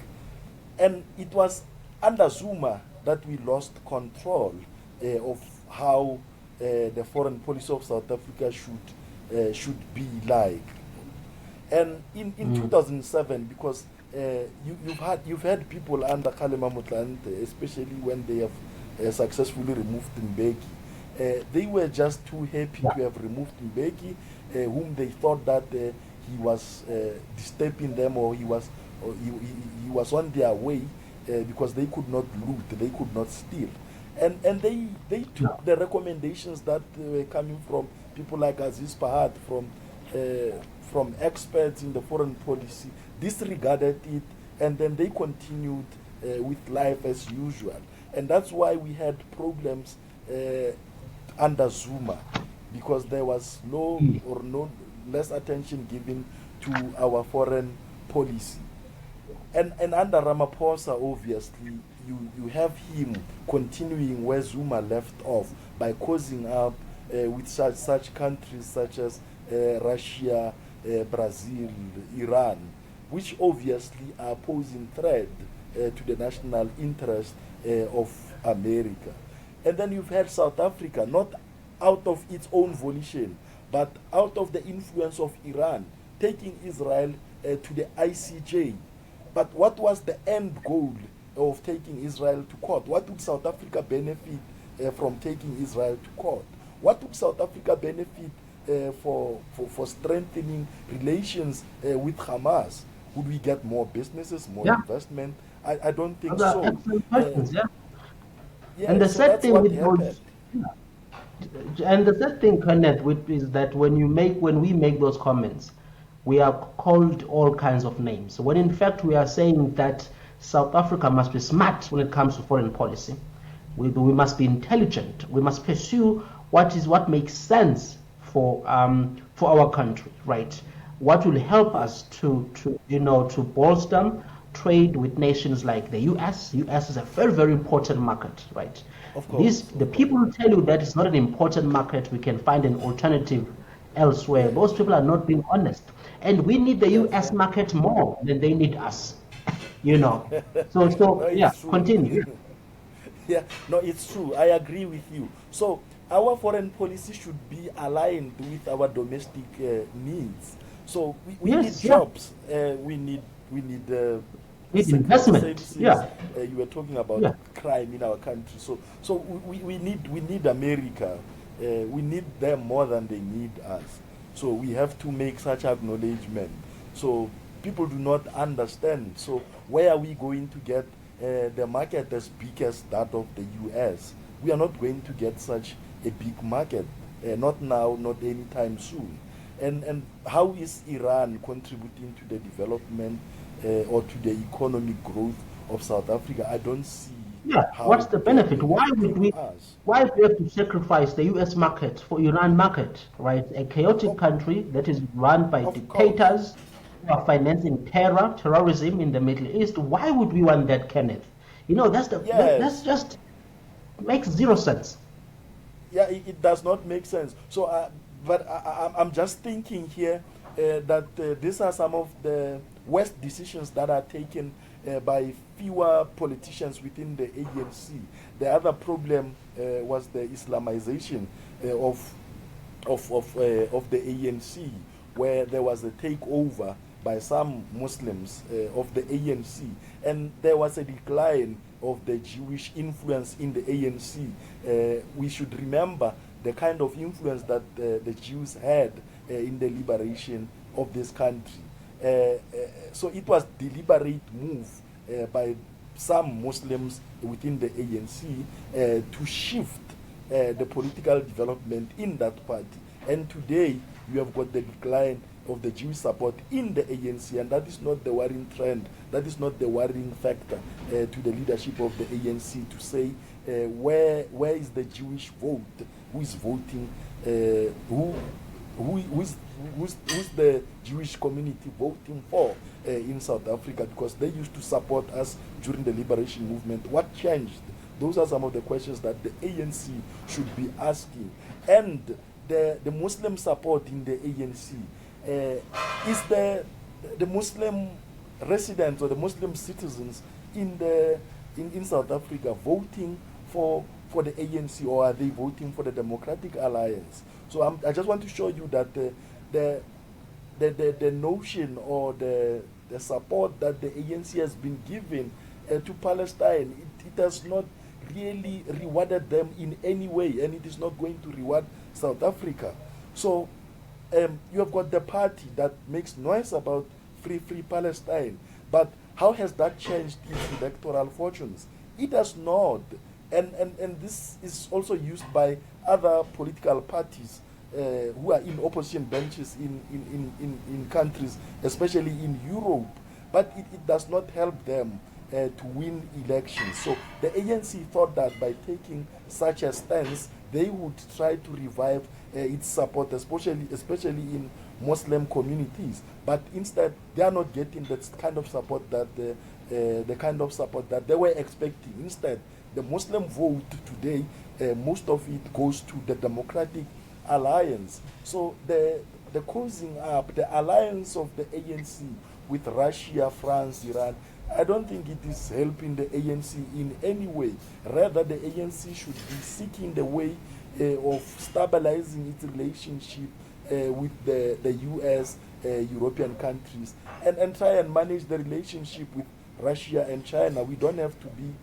And it was under Zuma that we lost control of how the foreign policy of South Africa should be like. And in 2007, because you've had people under Kgalema Motlanthe, especially when they have successfully removed Mbeki, they were just too happy to have removed Mbeki, whom they thought that he was disturbing them, or he was he was on their way because they could not loot, they could not steal. And they Yeah. took the recommendations that were coming from people like Aziz Pahad, from experts in the foreign policy, disregarded it, and then they continued with life as usual. And that's why we had problems under Zuma, because there was no Mm. or no less attention given to our foreign policy. And under Ramaphosa, obviously, you have him continuing where Zuma left off by causing up with such countries such as Russia, Brazil, Iran, which obviously are posing threat to the national interest of America. And then you've had South Africa, not out of its own volition, but out of the influence of Iran, taking Israel to the ICJ. But what was the end goal of taking Israel to court? What would South Africa benefit from taking Israel to court? What would South Africa benefit for strengthening relations with Hamas? Would we get more businesses, more Yeah. investment? I don't think Those are so. excellent questions. Yeah. And Yeah, the so sad that's thing what with happened. those, and the sad thing, Kenneth, is that when we make those comments, we are called all kinds of names. When in fact we are saying that South Africa must be smart when it comes to foreign policy. We must be intelligent. We must pursue what makes sense for our country, right? What will help Yeah, us to bolster trade with nations like the US. US is a very, very important market, right? of These course, the of course. people who tell you that it's not an important market, we can find an alternative elsewhere. Yeah, Those people are not being honest. And we need the yes, US yeah. market more than they need us. No, So yeah, it's true. continue. Yeah, no, it's true. I agree with you. So our foreign policy should be aligned with our domestic needs. So we need Yes, yeah. jobs. We need Need security investment. services. Yeah, You were talking about yeah. crime in our country. So we need America. We need them more than they need us. So we have to make such acknowledgement. So people do not understand. So where are we going to get the market as big as that of the US? We are not going to get such a big market. Not now, not anytime soon. And how is Iran contributing to the development or to the economic growth of South Africa? I don't see Yeah, what's how the they are benefit? benefiting us. Why do we have to sacrifice the US market for Iran market, right? A chaotic Of, country that is run by of course. dictators who are financing terrorism in the Middle East. Why would we want that, Kenneth? That's Yes. just makes zero sense. Yeah, it does not make sense. So, but I'm just thinking here that these are some of the worst decisions that are taken by fewer politicians within the ANC. The other problem was the Islamization of the ANC, where there was a takeover by some Muslims of the ANC, and there was a decline of the Jewish influence in the ANC. We should remember the kind of influence that the Jews had in the liberation of this country. So it was deliberate move by some Muslims within the ANC to shift the political development in that party. And today you have got the decline of the Jewish support in the ANC, and that is not the worrying trend. That is not the worrying factor to the leadership of the ANC to say where is the Jewish vote, who is voting, who's the Jewish community voting for in South Africa, because they used to support us during the liberation movement. What changed? Those are some of the questions that the ANC should be asking. And the Muslim support in the ANC, is the Muslim residents or the Muslim citizens in South Africa voting for the ANC, or are they voting for the Democratic Alliance? So I just want to show you that the notion or the support that the ANC has been giving to Palestine, it has not really rewarded them in any way, and it is not going to reward South Africa. So you have got the party that makes noise about free Palestine. But how has that changed its electoral fortunes? It has not. And this is also used by other political parties who are in opposition benches in countries, especially in Europe. But it does not help them to win elections. So the ANC thought that by taking such a stance, they would try to revive its support, especially in Muslim communities. But instead, they are not getting that kind of support that they were expecting. Instead, the Muslim vote today, most of it goes to the Democratic Alliance. So the causing up, the alliance of the ANC with Russia, France, Iran, I don't think it is helping the ANC in any way. Rather, the ANC should be seeking the way of stabilizing its relationship with the US, European countries, and try and manage the relationship with Russia and China. We don't have to be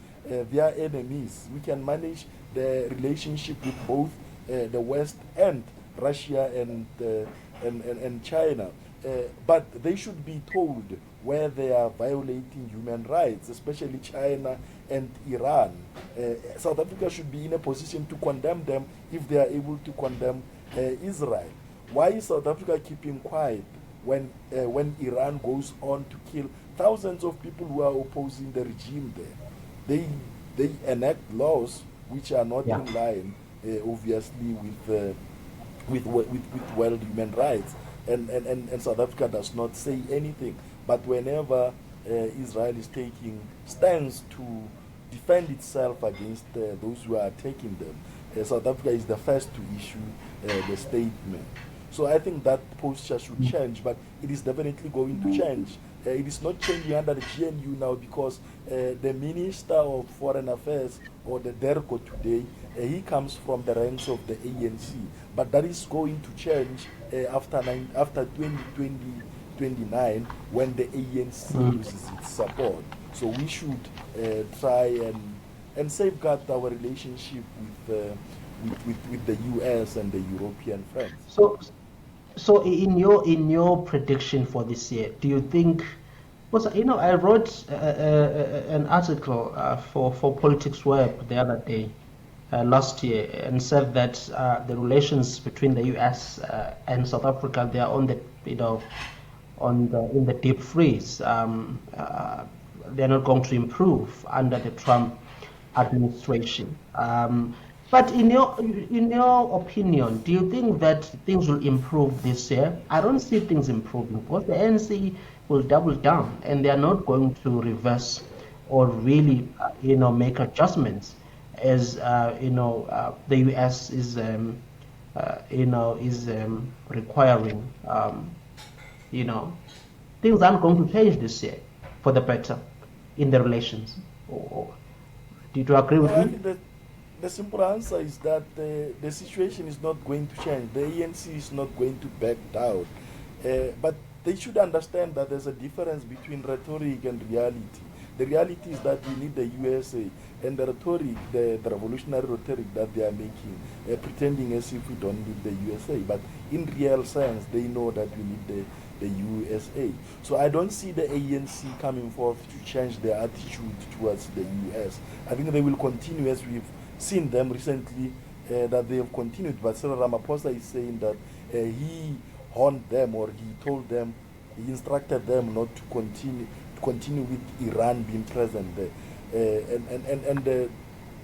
their enemies. We can manage the relationship with both the West and Russia and China. But they should be told where they are violating human rights, especially China and Iran. South Africa should be in a position to condemn them if they are able to condemn Israel. Why is South Africa keeping quiet when Iran goes on to kill thousands of people who are opposing the regime there? They enact laws which are not in line, obviously, with world human rights. And South Africa does not say anything. But whenever Israel is taking stands to defend itself against those who are attacking them, South Africa is the first to issue the statement. So I think that posture should change, but it is definitely going to change. It is not changing under the GNU now because the Minister of Foreign Affairs, or the DERCO today, he comes from the ranks of the ANC. But that is going to change after 2029 when the ANC loses its support. So we should try and safeguard our relationship with the US and the European friends. So in your prediction for this year, do you think? Because I wrote an article for Politics Web the other day, last year, and said that the relations between the US and South Africa, they are on the in the deep freeze. They're not going to improve under the Trump administration. But in your opinion, do you think that things will improve this year? I don't see things improving because the ANC will double down and they are not going to reverse or really make adjustments as the US is requiring. Things aren't going to change this year for the better in the relations. Do you agree with me? The simple answer is that the situation is not going to change. The ANC is not going to back down. But they should understand that there's a difference between rhetoric and reality. The reality is that we need the USA, and the rhetoric, the revolutionary rhetoric that they are making, pretending as if we don't need the USA. But in real sense, they know that we need the USA. So I don't see the ANC coming forth to change their attitude towards the US. I think they will continue, as we've seen them recently, that they have continued. But Cyril Ramaphosa is saying that he warned them, or he told them, he instructed them not to continue with Iran being present there. And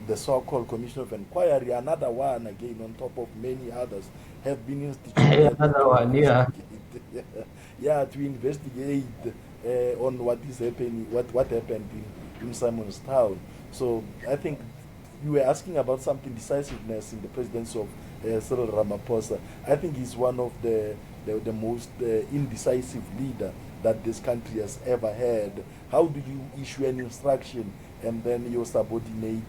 the so-called Commission of Inquiry, another one again on top of many others, have been instituted. Another one, yeah. To investigate on what is happening, what happened in Simonstown. So I think you were asking about something decisiveness in the presidency of Cyril Ramaphosa. I think he's one of the most indecisive leader that this country has ever had. How do you issue an instruction and then your subordinate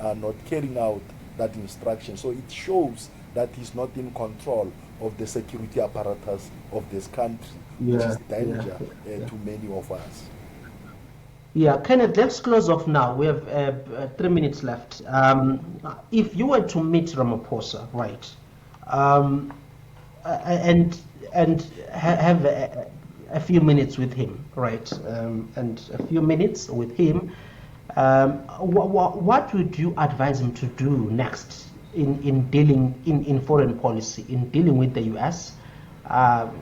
are not carrying out that instruction? So it shows that he's not in control of the security apparatus of this country, which is danger to many of us. Yeah, Kenneth, let's close off now. We have 3 minutes left. If you were to meet Ramaphosa, right, and have a few minutes with him, right? And a few minutes with him. What would you advise him to do next in dealing in foreign policy, in dealing with the U.S.,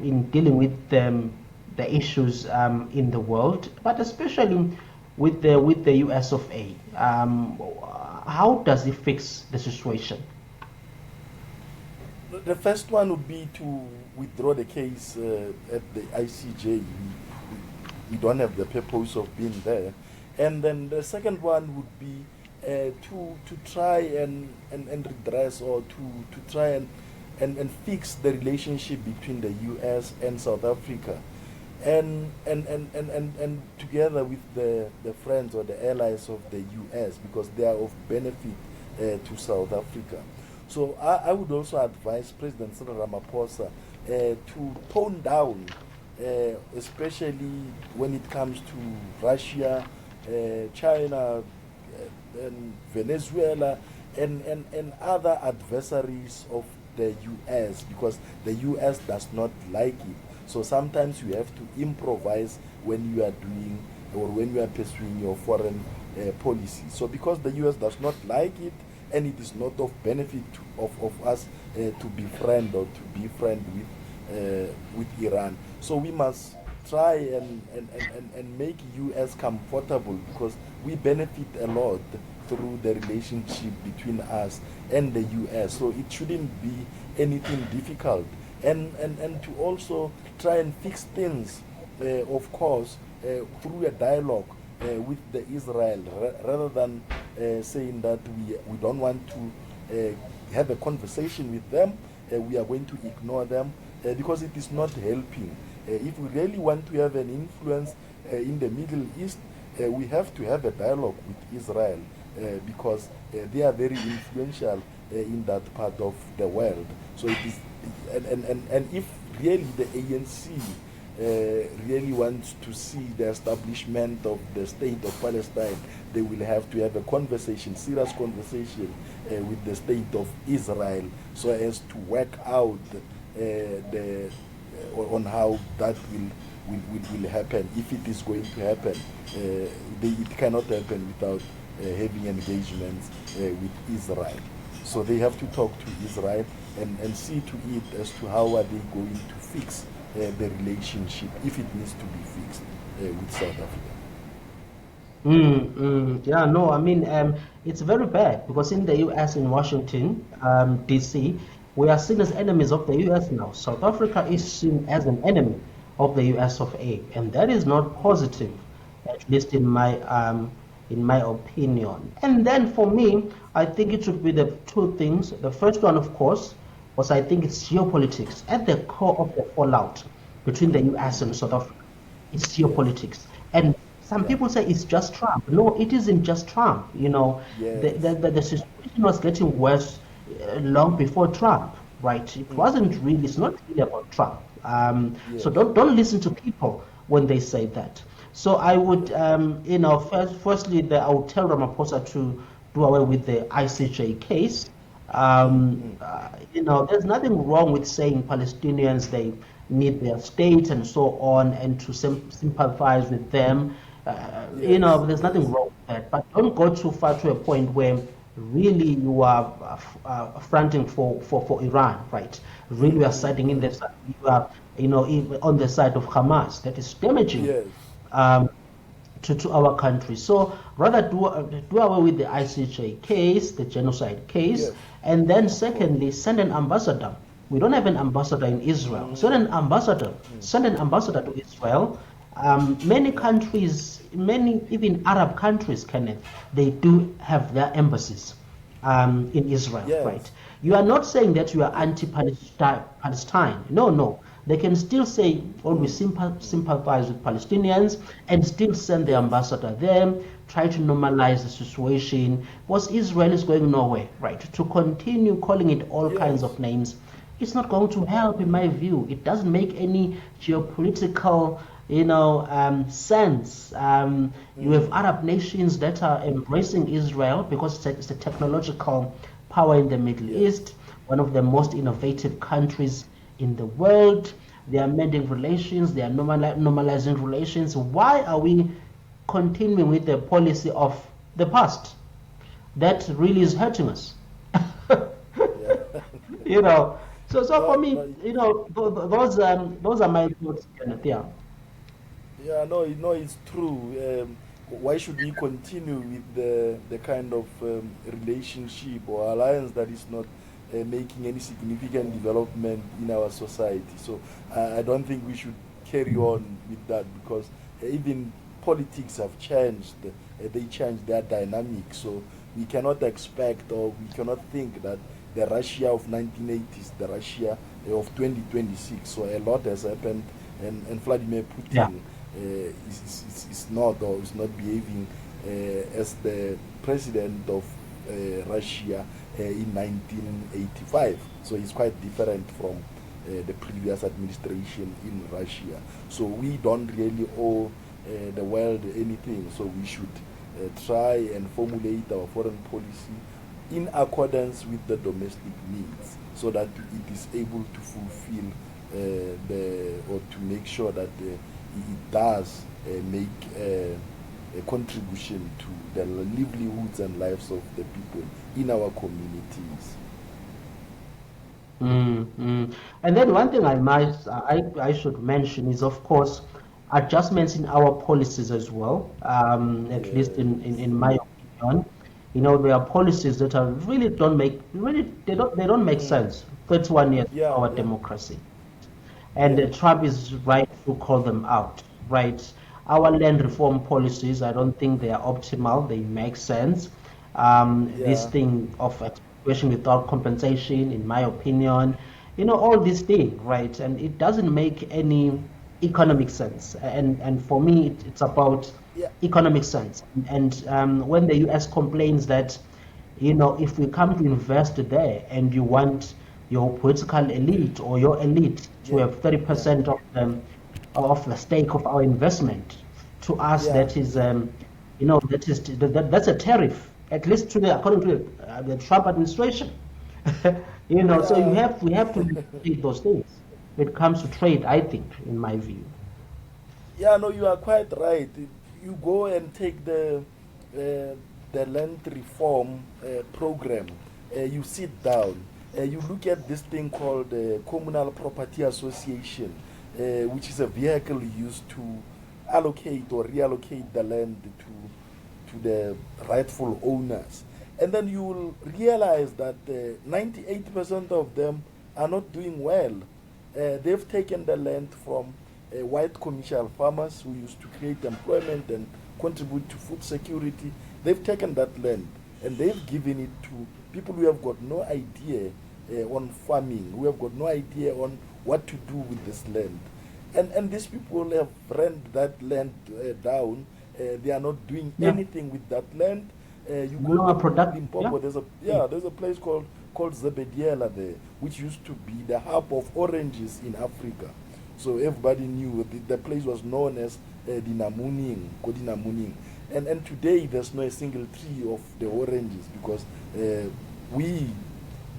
in dealing with the issues in the world, but especially with the U.S. of A? How does he fix the situation? The first one would be to withdraw the case at the ICJ. We don't have the purpose of being there. And then the second one would be to try and redress, or to try and fix the relationship between the US and South Africa. And together with the friends or the allies of the US, because they are of benefit to South Africa. So I would also advise President Cyril Ramaphosa to tone down, especially when it comes to Russia, China, and Venezuela, and other adversaries of the US, because the US does not like it. So sometimes you have to improvise when you are doing, or when you are pursuing your foreign policy. So because the US does not like it, and it is not of benefit of us to befriend or to be friend with Iran. So we must try and make US comfortable, because we benefit a lot through the relationship between us and the US. So it shouldn't be anything difficult. And to also try and fix things, of course, through a dialogue with the Israel, rather than saying that we don't want to have a conversation with them, we are going to ignore them, because it is not helping. If we really want to have an influence in the Middle East, we have to have a dialogue with Israel, because they are very influential in that part of the world. So it is, and if really the ANC really wants to see the establishment of the state of Palestine, they will have to have a conversation, serious conversation with the state of Israel, so as to work out on how that will happen, if it is going to happen. It cannot happen without having engagements with Israel. So they have to talk to Israel and see to it as to how are they going to fix the relationship, if it needs to be fixed, with South Africa. Yeah, no, I mean, it's very bad because in the US, in Washington, DC, we are seen as enemies of the US now. South Africa is seen as an enemy of the US of A, and that is not positive, at least in my opinion. And then for me, I think it should be the two things. The first one, of course, was I think it's geopolitics. At the core of the fallout between the US and South Africa, it's Yes. geopolitics. And some Yeah. people say it's just Trump. No, it isn't just Trump. You know, Yes. the situation was getting worse long before Trump, right? It wasn't really, it's not really about Trump. So Yes. don't listen to people when they say that. So I would, firstly, I would tell Ramaphosa to do away with the ICJ case. There's nothing wrong with saying Palestinians they need their state and so on, and to sympathize with them. Yes. There's nothing Yes. wrong with that. But don't go too far to a point where really you are fronting for Iran, right? Really, you are siding in the you are on the side of Hamas. That is damaging. Yes. Um, to our country. So rather do away with the ICJ case, the genocide case, Yes. and then Of course. secondly, send an ambassador. We don't have an ambassador in Israel. Send an ambassador to Israel. Many countries, many even Arab countries, Kenneth, they do have their embassies in Israel, right? Yes. You are not saying that you are Yes. anti-Palestine. No, no. They can still say, "Oh, we sympathize with Palestinians," and still send the Yes. ambassador there, try to normalize the situation. Because Israel is going nowhere, right? To continue calling it all kinds Yes. of names, it's not going to help, in my view. It doesn't make any geopolitical, sense. You have Arab nations that are embracing Israel because it's a technological power in the Middle Yes. East, one of the most innovative countries in the world. they are mending relations, they are normalizing relations. Why are we continuing with the policy of the past that really is hurting us? Yeah. You know, so for No, me, no, those are my thoughts, Kenneth. Yeah. yeah, no, it's true. Why should we continue with the kind of relationship or alliance that is not making any significant development in our society? So I don't think we should carry on with that, because even politics have changed. They changed their dynamic. So we cannot expect, or we cannot think that the Russia of 1980s, the Russia of 2026. So a lot has happened, and Vladimir Yeah. Putin is not, or is not behaving as the president of Russia in 1985. So it's quite different from the previous administration in Russia. So we don't really owe the world anything. So we should try and formulate our foreign policy in accordance with the domestic needs, so that it is able to fulfill or to make sure that it does make a contribution to the livelihoods and lives of the people in our communities. And then one thing I should mention is, of course, adjustments in our policies as well. At least in Yes. my opinion, there are policies that are really they don't make Mm. sense. 31 years Yeah, of our yeah, democracy. And yeah, Trump is right to call them out, right? Our land reform policies, I don't think they are optimal. They make sense. This yeah, thing of expropriation without compensation, in my opinion, all these things, right? And it doesn't make any economic sense. And for me, it's about yeah, economic sense. And when the US complains that, if we come to invest there and you want your political elite or your elite to yeah, have yeah, 30% of the stake of our investment, to us yeah, yeah, that's a tariff, at least according to the Trump administration. So yeah. we have to negotiate those things when it comes to trade, I think, in my view. Yeah, no, you are quite right. You go and take the land reform program. You sit down. You look at this thing called the Communal Property Association, which is a vehicle used to allocate or reallocate the land to the rightful owners. And then you will realize that 98% of them are not doing well. They've taken the land from white commercial farmers who used to create employment and contribute to food security. They've taken that land and they've given it to people who have got no idea on farming, who have got no idea on what to do with this land. And these people have rent that land down. They are not doing Yeah. anything with that land. You go No to productive. Yeah. Limpopo. There's a place called Zebediela there, which used to be the hub of oranges in Africa. So everybody knew the place was known as Dinamuning, Kodinamuning. And today there's no a single tree of the oranges, because we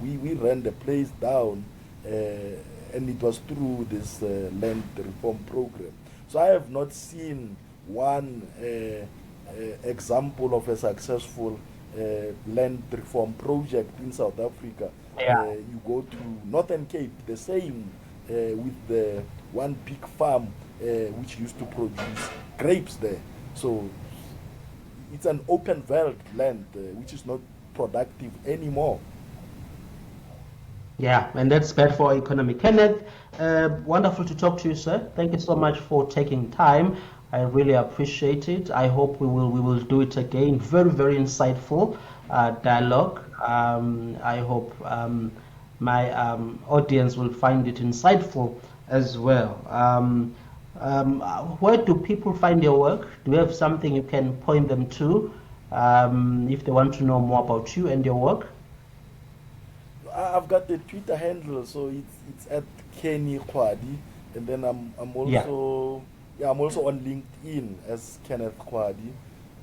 we ran the place down, and it was through this land reform program. So I have not seen one example of a successful land reform project in South Africa. Yeah. You go to Northern Cape, the same with the one big farm which used to produce grapes there. So it's an open veldt land which is not productive anymore. Yeah, and that's bad for our economy. Kenneth, wonderful to talk to you, sir. Thank you so much for taking time. I really appreciate it. I hope we will do it again. Very, very insightful dialogue. I hope my audience will find it insightful as well. Where do people find your work? Do you have something you can point them to if they want to know more about you and your work? I've got the Twitter handle, so it's at Kenneth Kgwadi, and then I'm Yeah, also, yeah, I'm also on LinkedIn as Kenneth Kgwadi.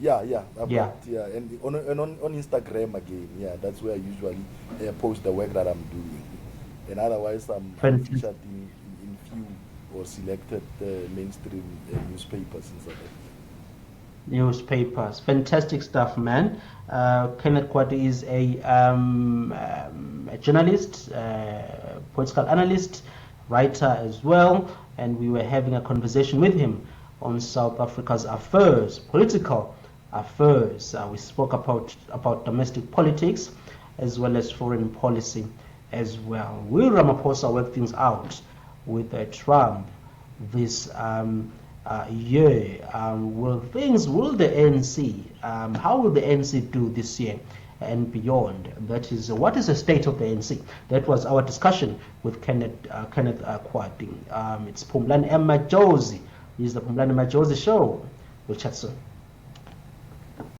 Yeah, I've got, yeah. yeah, and on Instagram again. Yeah, that's where I usually post the work that I'm doing, and otherwise I'm Fantastic. featured in few or selected mainstream newspapers in South Africa. Newspapers. Fantastic stuff, man. Kenneth Kgwadi is a journalist, political analyst, writer as well, and we were having a conversation with him on South Africa's affairs, political affairs. We spoke about domestic politics as well as foreign policy as well. Will Ramaphosa work things out with Trump this year? Will the ANC, how will the ANC do this year and beyond? That is, what is the state of the ANC? That was our discussion with Kenneth Kgwadi. It's Phumlani and Majosi. This is the Phumlani Majosi show. We'll chat soon.